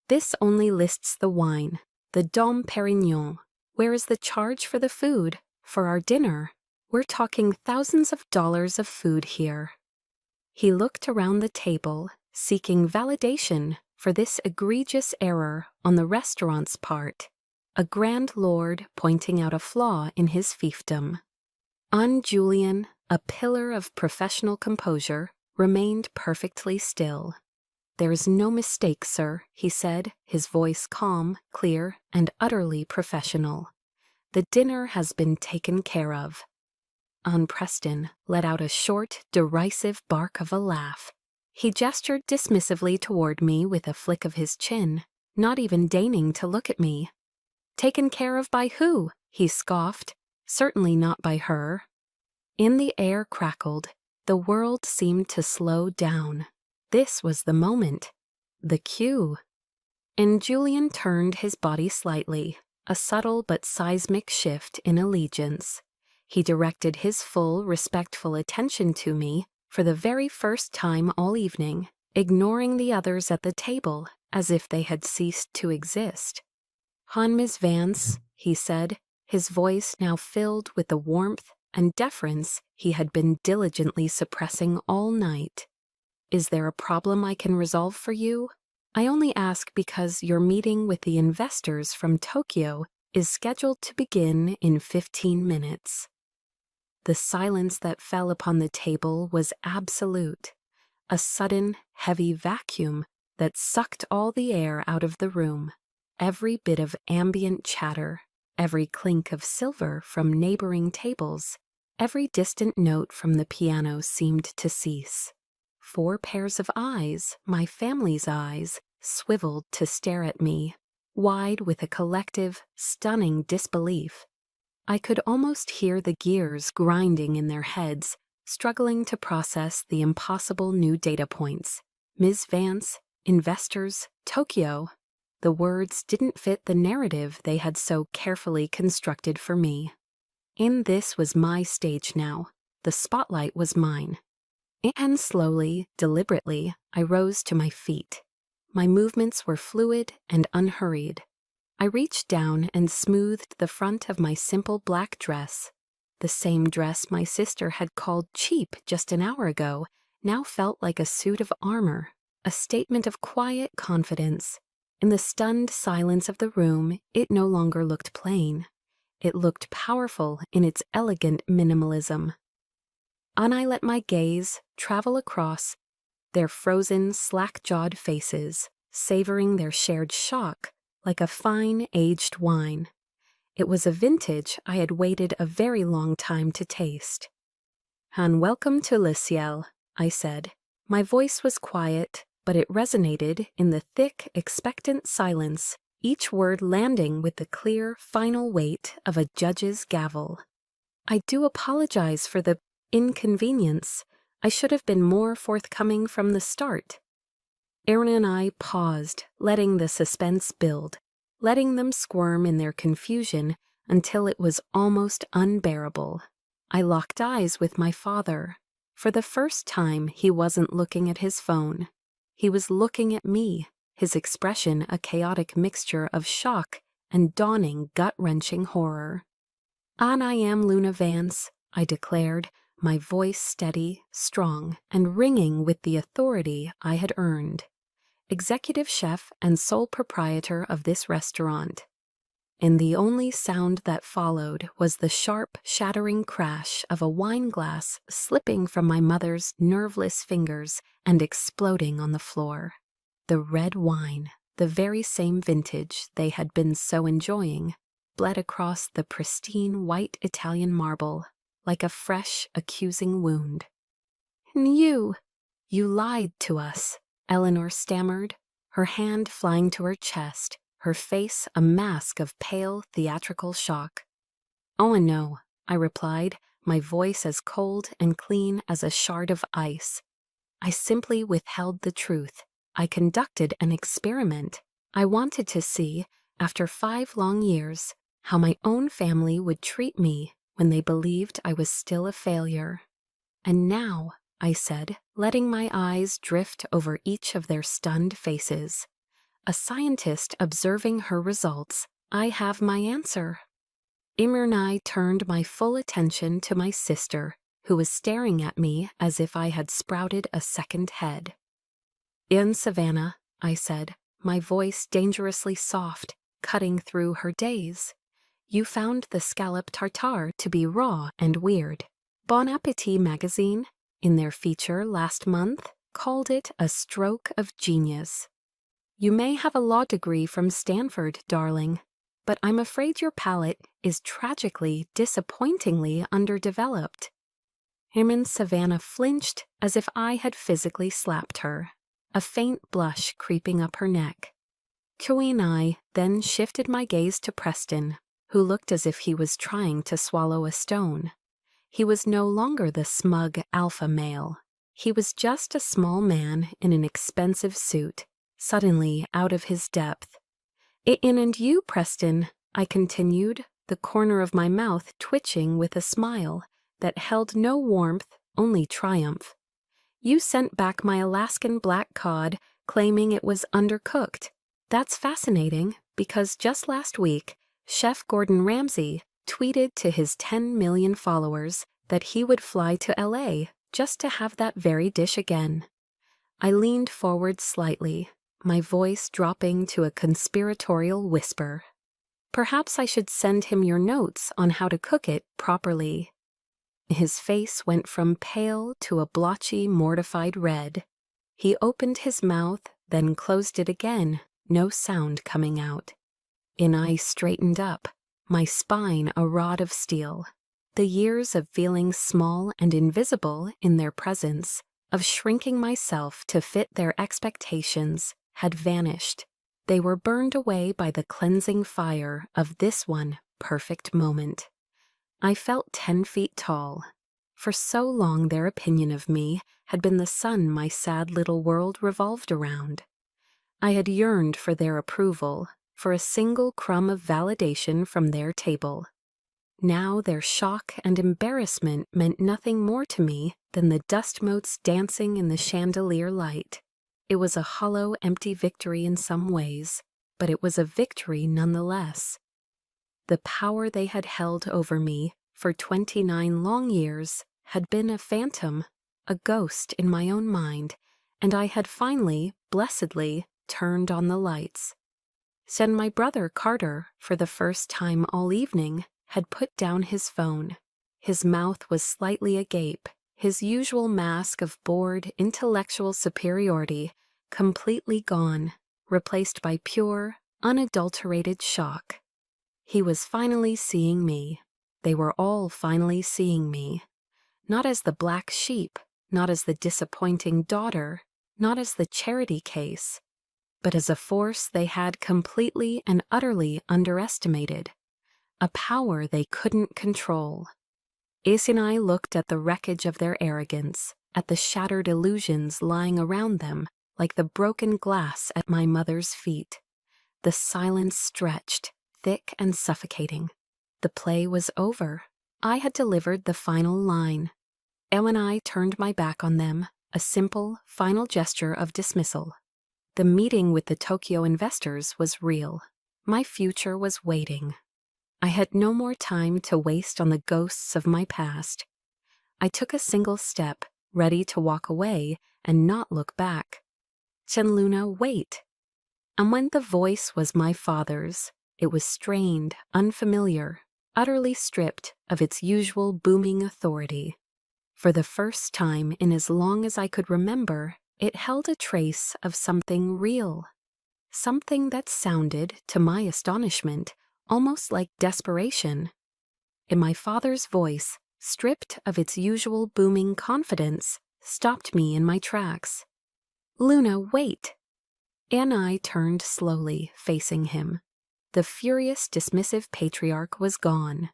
"This only lists the wine, the Dom Pérignon. Where is the charge for the food, for our dinner? We're talking thousands of dollars of food here." He looked around the table, seeking validation for this egregious error on the restaurant's part, a grand lord pointing out a flaw in his fiefdom. Julian, a pillar of professional composure, remained perfectly still. "There is no mistake, sir," he said, his voice calm, clear, and utterly professional. "The dinner has been taken care of." Preston let out a short, derisive bark of a laugh. He gestured dismissively toward me with a flick of his chin, not even deigning to look at me. "Taken care of by who?" he scoffed. "Certainly not by her." In the air crackled. The world seemed to slow down. This was the moment. The cue. And Julian turned his body slightly, a subtle but seismic shift in allegiance. He directed his full, respectful attention to me for the very first time all evening, ignoring the others at the table as if they had ceased to exist. "Miss Vance," he said, his voice now filled with the warmth and deference he had been diligently suppressing all night. "Is there a problem I can resolve for you? I only ask because your meeting with the investors from Tokyo is scheduled to begin in 15 minutes. The silence that fell upon the table was absolute, a sudden, heavy vacuum that sucked all the air out of the room. Every bit of ambient chatter, every clink of silver from neighboring tables, every distant note from the piano seemed to cease. 4 pairs of eyes, my family's eyes, swiveled to stare at me, wide with a collective, stunning disbelief. I could almost hear the gears grinding in their heads, struggling to process the impossible new data points. Ms. Vance, investors, Tokyo. The words didn't fit the narrative they had so carefully constructed for me. And this was my stage now. The spotlight was mine. And slowly, deliberately, I rose to my feet. My movements were fluid and unhurried. I reached down and smoothed the front of my simple black dress. The same dress my sister had called cheap just an hour ago now felt like a suit of armor, a statement of quiet confidence. In the stunned silence of the room, it no longer looked plain. It looked powerful in its elegant minimalism. I let my gaze travel across their frozen, slack-jawed faces, savoring their shared shock like a fine, aged wine. It was a vintage I had waited a very long time to taste. "And welcome to Le Ciel," I said. My voice was quiet, but it resonated in the thick, expectant silence each word landing with the clear, final weight of a judge's gavel. I do apologize for the inconvenience. I should have been more forthcoming from the start. Aaron and I paused, letting the suspense build, letting them squirm in their confusion until it was almost unbearable. I locked eyes with my father. For the first time, he wasn't looking at his phone. He was looking at me, his expression a chaotic mixture of shock and dawning gut-wrenching horror. "And I am Luna Vance," I declared, my voice steady, strong, and ringing with the authority I had earned. "Executive chef and sole proprietor of this restaurant." And the only sound that followed was the sharp, shattering crash of a wine glass slipping from my mother's nerveless fingers and exploding on the floor. The red wine, the very same vintage they had been so enjoying, bled across the pristine white Italian marble like a fresh, accusing wound. "And you lied to us," Eleanor stammered, her hand flying to her chest, her face a mask of pale, theatrical shock. "Oh, no," I replied, my voice as cold and clean as a shard of ice. "I simply withheld the truth. I conducted an experiment. I wanted to see, after 5 long years, how my own family would treat me when they believed I was still a failure. And now," I said, letting my eyes drift over each of their stunned faces, "a scientist observing her results, I have my answer." Imre and I turned my full attention to my sister, who was staring at me as if I had sprouted a second head. "In Savannah," I said, my voice dangerously soft, cutting through her daze, "you found the scallop tartare to be raw and weird. Bon Appetit magazine, in their feature last month, called it a stroke of genius. You may have a law degree from Stanford, darling, but I'm afraid your palate is tragically, disappointingly underdeveloped." And Savannah flinched as if I had physically slapped her, a faint blush creeping up her neck. Chloe and I then shifted my gaze to Preston, who looked as if he was trying to swallow a stone. He was no longer the smug alpha male. He was just a small man in an expensive suit, suddenly out of his depth. And you, Preston," I continued, the corner of my mouth twitching with a smile that held no warmth, only triumph. "You sent back my Alaskan black cod, claiming it was undercooked. That's fascinating, because just last week, Chef Gordon Ramsay tweeted to his 10 million followers that he would fly to LA just to have that very dish again." I leaned forward slightly, my voice dropping to a conspiratorial whisper. "Perhaps I should send him your notes on how to cook it properly." His face went from pale to a blotchy, mortified red. He opened his mouth, then closed it again, no sound coming out. And I straightened up, my spine a rod of steel. The years of feeling small and invisible in their presence, of shrinking myself to fit their expectations, had vanished. They were burned away by the cleansing fire of this one perfect moment. I felt 10 feet tall. For so long their opinion of me had been the sun my sad little world revolved around. I had yearned for their approval, for a single crumb of validation from their table. Now their shock and embarrassment meant nothing more to me than the dust motes dancing in the chandelier light. It was a hollow, empty victory in some ways, but it was a victory nonetheless. The power they had held over me for 29 long years had been a phantom, a ghost in my own mind, and I had finally, blessedly, turned on the lights. Then my brother Carter, for the first time all evening, had put down his phone. His mouth was slightly agape, his usual mask of bored, intellectual superiority completely gone, replaced by pure, unadulterated shock. He was finally seeing me. They were all finally seeing me. Not as the black sheep, not as the disappointing daughter, not as the charity case. but as a force they had completely and utterly underestimated, a power they couldn't control. Ace and I looked at the wreckage of their arrogance, at the shattered illusions lying around them like the broken glass at my mother's feet. The silence stretched, thick and suffocating. The play was over. I had delivered the final line. Elle and I turned my back on them, a simple, final gesture of dismissal. The meeting with the Tokyo investors was real. My future was waiting. I had no more time to waste on the ghosts of my past. I took a single step, ready to walk away and not look back. "Luna, wait." And when the voice was my father's, it was strained, unfamiliar, utterly stripped of its usual booming authority. For the first time in as long as I could remember, it held a trace of something real. Something that sounded, to my astonishment, almost like desperation. And my father's voice, stripped of its usual booming confidence, stopped me in my tracks. "Luna, wait." And I turned slowly, facing him. The furious, dismissive patriarch was gone.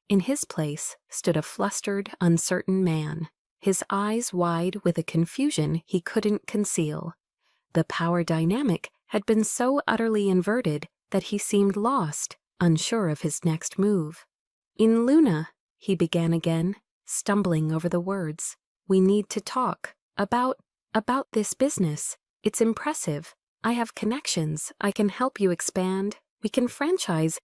In his place stood a flustered, uncertain man, his eyes wide with a confusion he couldn't conceal. The power dynamic had been so utterly inverted that he seemed lost, unsure of his next move. "In Luna," he began again, stumbling over the words. "We need to talk. About this business. It's impressive. I have connections. I can help you expand. We can franchise."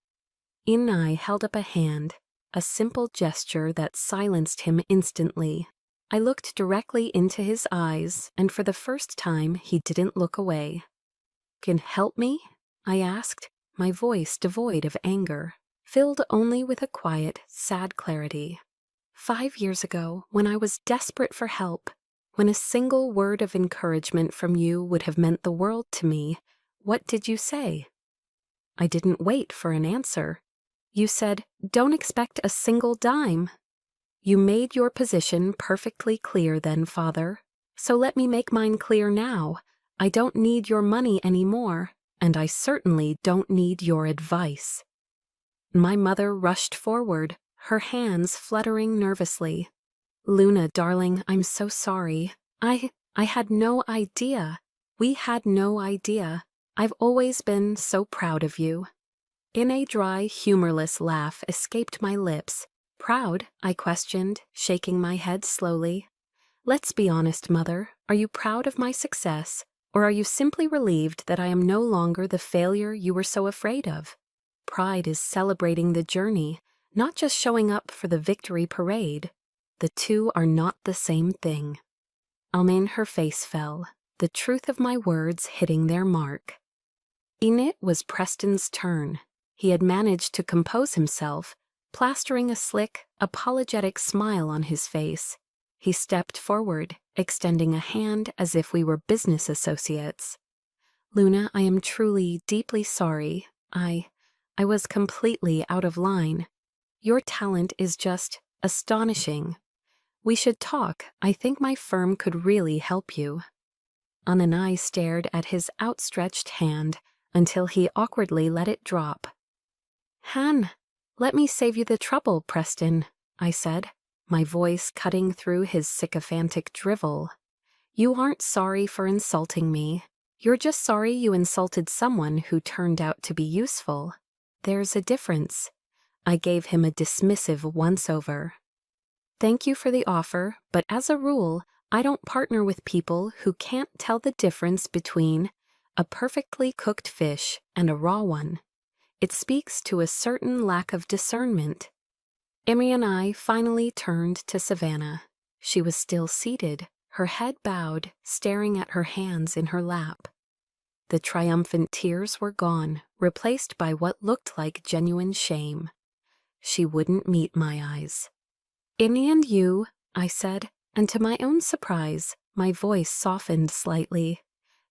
Inai held up a hand, a simple gesture that silenced him instantly. I looked directly into his eyes, and for the first time he didn't look away. "Can help me?" I asked, my voice devoid of anger, filled only with a quiet, sad clarity. 5 years ago, when I was desperate for help, when a single word of encouragement from you would have meant the world to me, what did you say? I didn't wait for an answer. You said, "Don't expect a single dime." You made your position perfectly clear then, Father. So let me make mine clear now. I don't need your money anymore, and I certainly don't need your advice. My mother rushed forward, her hands fluttering nervously. "Luna, darling, I'm so sorry. I had no idea. We had no idea. I've always been so proud of you." In a dry, humorless laugh escaped my lips. "Proud?" I questioned, shaking my head slowly. "Let's be honest, Mother. Are you proud of my success, or are you simply relieved that I am no longer the failure you were so afraid of? Pride is celebrating the journey, not just showing up for the victory parade. The two are not the same thing." Almain, her face fell, the truth of my words hitting their mark. It was Preston's turn. He had managed to compose himself, plastering a slick, apologetic smile on his face. He stepped forward, extending a hand as if we were business associates. "Luna, I am truly, deeply sorry. I was completely out of line. Your talent is just astonishing. We should talk. I think my firm could really help you." Ananai stared at his outstretched hand until he awkwardly let it drop. "Han, let me save you the trouble, Preston," I said, my voice cutting through his sycophantic drivel. "You aren't sorry for insulting me. You're just sorry you insulted someone who turned out to be useful. There's a difference." I gave him a dismissive once-over. "Thank you for the offer, but as a rule, I don't partner with people who can't tell the difference between a perfectly cooked fish and a raw one. It speaks to a certain lack of discernment." Emery and I finally turned to Savannah. She was still seated, her head bowed, staring at her hands in her lap. The triumphant tears were gone, replaced by what looked like genuine shame. She wouldn't meet my eyes. "Amy and you," I said, and to my own surprise, my voice softened slightly.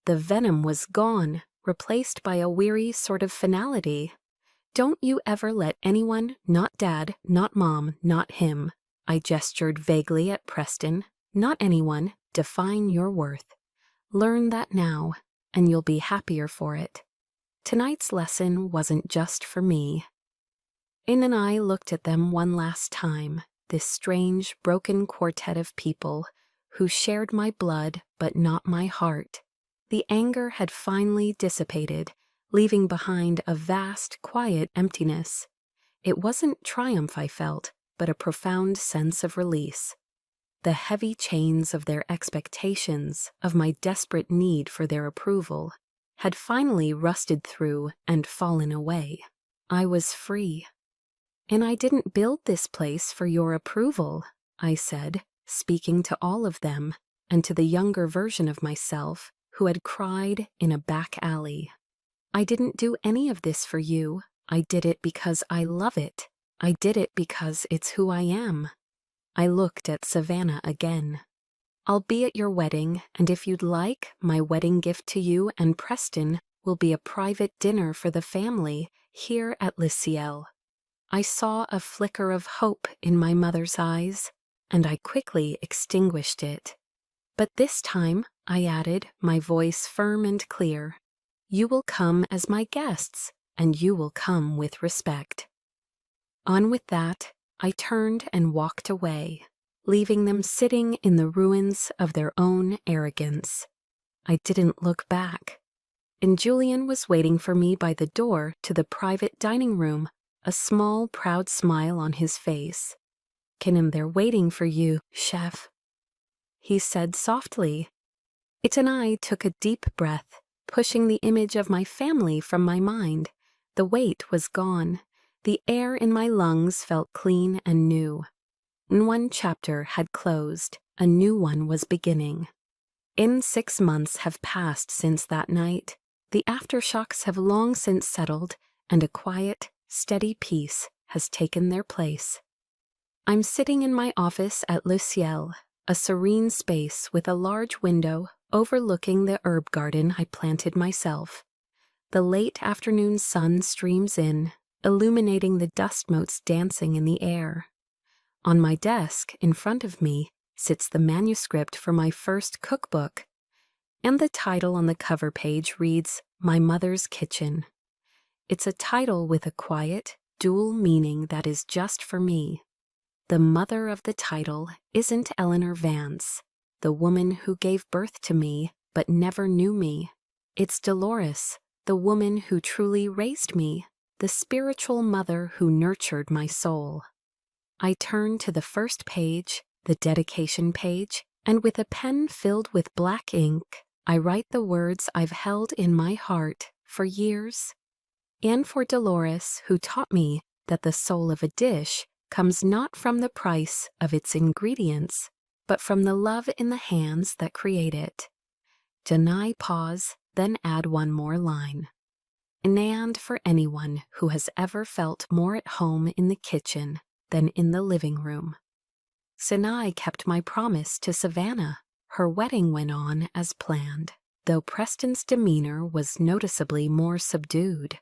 The venom was gone, replaced by a weary sort of finality. "Don't you ever let anyone, not Dad, not Mom, not him," I gestured vaguely at Preston, "not anyone, define your worth. Learn that now, and you'll be happier for it. Tonight's lesson wasn't just for me. In and I looked at them one last time, this strange, broken quartet of people who shared my blood but not my heart. The anger had finally dissipated, leaving behind a vast, quiet emptiness. It wasn't triumph I felt, but a profound sense of release. The heavy chains of their expectations, of my desperate need for their approval, had finally rusted through and fallen away. I was free. "And I didn't build this place for your approval," I said, speaking to all of them, and to the younger version of myself who had cried in a back alley. "I didn't do any of this for you. I did it because I love it. I did it because it's who I am." I looked at Savannah again. "I'll be at your wedding, and if you'd like, my wedding gift to you and Preston will be a private dinner for the family here at Le Ciel." I saw a flicker of hope in my mother's eyes, and I quickly extinguished it. "But this time," I added, my voice firm and clear, "you will come as my guests, and you will come with respect." On with that, I turned and walked away, leaving them sitting in the ruins of their own arrogance. I didn't look back. And Julian was waiting for me by the door to the private dining room, a small, proud smile on his face. "Kenim, they're waiting for you, chef," he said softly. It and I took a deep breath, pushing the image of my family from my mind. The weight was gone. The air in my lungs felt clean and new. One chapter had closed, a new one was beginning. 6 months have passed since that night. The aftershocks have long since settled, and a quiet, steady peace has taken their place. I'm sitting in my office at Le Ciel, a serene space with a large window overlooking the herb garden I planted myself. The late afternoon sun streams in, illuminating the dust motes dancing in the air. On my desk, in front of me, sits the manuscript for my first cookbook, and the title on the cover page reads, "My Mother's Kitchen." It's a title with a quiet, dual meaning that is just for me. The mother of the title isn't Eleanor Vance, the woman who gave birth to me but never knew me. It's Dolores, the woman who truly raised me, the spiritual mother who nurtured my soul. I turn to the first page, the dedication page, and with a pen filled with black ink, I write the words I've held in my heart for years. And for Dolores, who taught me that the soul of a dish comes not from the price of its ingredients, but from the love in the hands that create it. Deny pause, then add one more line. And for anyone who has ever felt more at home in the kitchen than in the living room. Sinai kept my promise to Savannah. Her wedding went on as planned, though Preston's demeanor was noticeably more subdued.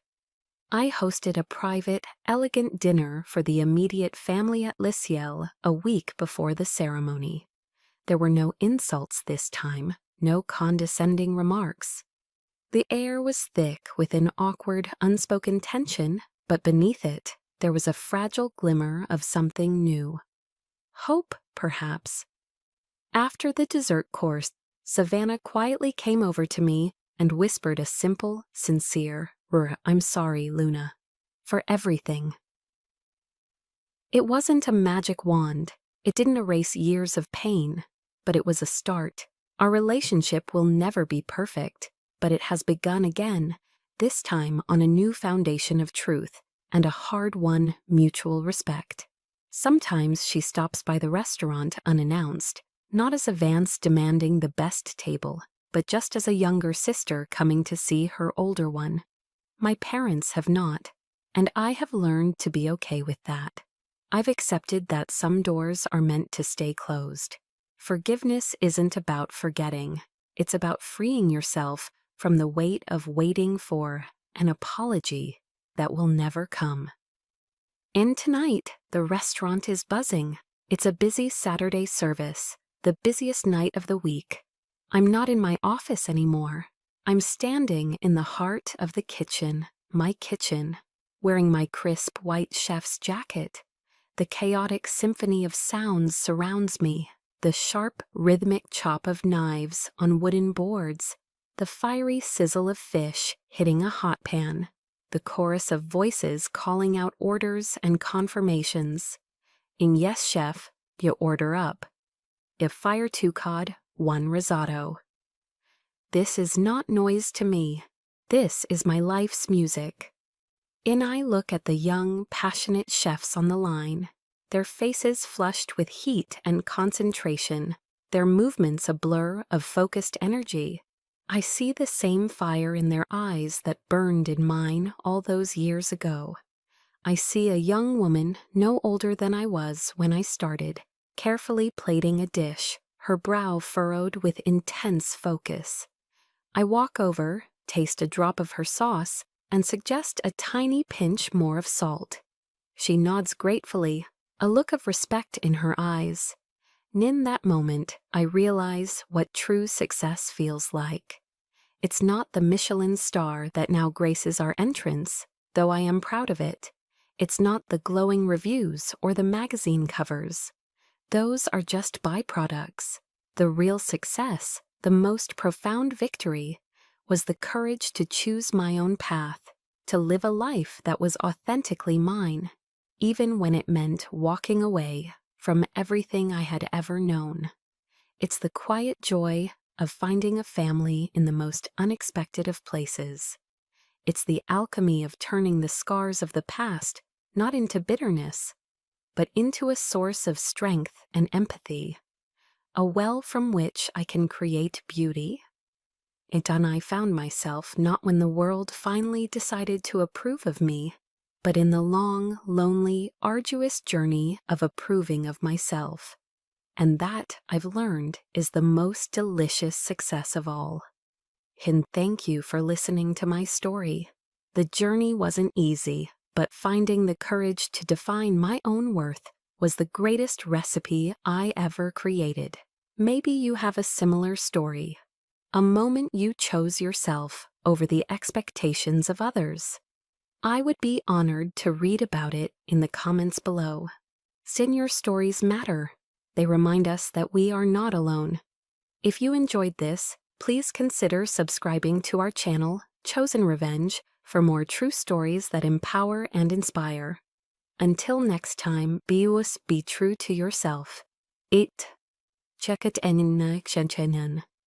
I hosted a private, elegant dinner for the immediate family at Le Ciel a week before the ceremony. There were no insults this time, no condescending remarks. The air was thick with an awkward, unspoken tension, but beneath it, there was a fragile glimmer of something new. Hope, perhaps. After the dessert course, Savannah quietly came over to me and whispered a simple, sincere, "I'm sorry, Luna, for everything." It wasn't a magic wand. It didn't erase years of pain, but it was a start. Our relationship will never be perfect, but it has begun again, this time on a new foundation of truth and a hard-won mutual respect. Sometimes she stops by the restaurant unannounced, not as a Vance demanding the best table, but just as a younger sister coming to see her older one. My parents have not, and I have learned to be okay with that. I've accepted that some doors are meant to stay closed. Forgiveness isn't about forgetting. It's about freeing yourself from the weight of waiting for an apology that will never come. And tonight, the restaurant is buzzing. It's a busy Saturday service, the busiest night of the week. I'm not in my office anymore. I'm standing in the heart of the kitchen, my kitchen, wearing my crisp white chef's jacket. The chaotic symphony of sounds surrounds me, the sharp, rhythmic chop of knives on wooden boards, the fiery sizzle of fish hitting a hot pan, the chorus of voices calling out orders and confirmations. In Yes Chef, you order up. If fire two cod, one risotto. This is not noise to me. This is my life's music. In I look at the young, passionate chefs on the line, their faces flushed with heat and concentration, their movements a blur of focused energy. I see the same fire in their eyes that burned in mine all those years ago. I see a young woman no older than I was when I started, carefully plating a dish, her brow furrowed with intense focus. I walk over, taste a drop of her sauce, and suggest a tiny pinch more of salt. She nods gratefully, a look of respect in her eyes. And in that moment, I realize what true success feels like. It's not the Michelin star that now graces our entrance, though I am proud of it. It's not the glowing reviews or the magazine covers. Those are just byproducts. The real success, the most profound victory, was the courage to choose my own path, to live a life that was authentically mine, even when it meant walking away from everything I had ever known. It's the quiet joy of finding a family in the most unexpected of places. It's the alchemy of turning the scars of the past not into bitterness, but into a source of strength and empathy, a well from which I can create beauty. And I found myself not when the world finally decided to approve of me, but in the long, lonely, arduous journey of approving of myself. And that, I've learned, is the most delicious success of all. And thank you for listening to my story. The journey wasn't easy, but finding the courage to define my own worth was the greatest recipe I ever created. Maybe you have a similar story, a moment you chose yourself over the expectations of others. I would be honored to read about it in the comments below. Senior stories matter. They remind us that we are not alone. If you enjoyed this, please consider subscribing to our channel, Chosen Revenge, for more true stories that empower and inspire. Until next time, be true to yourself. It. Check it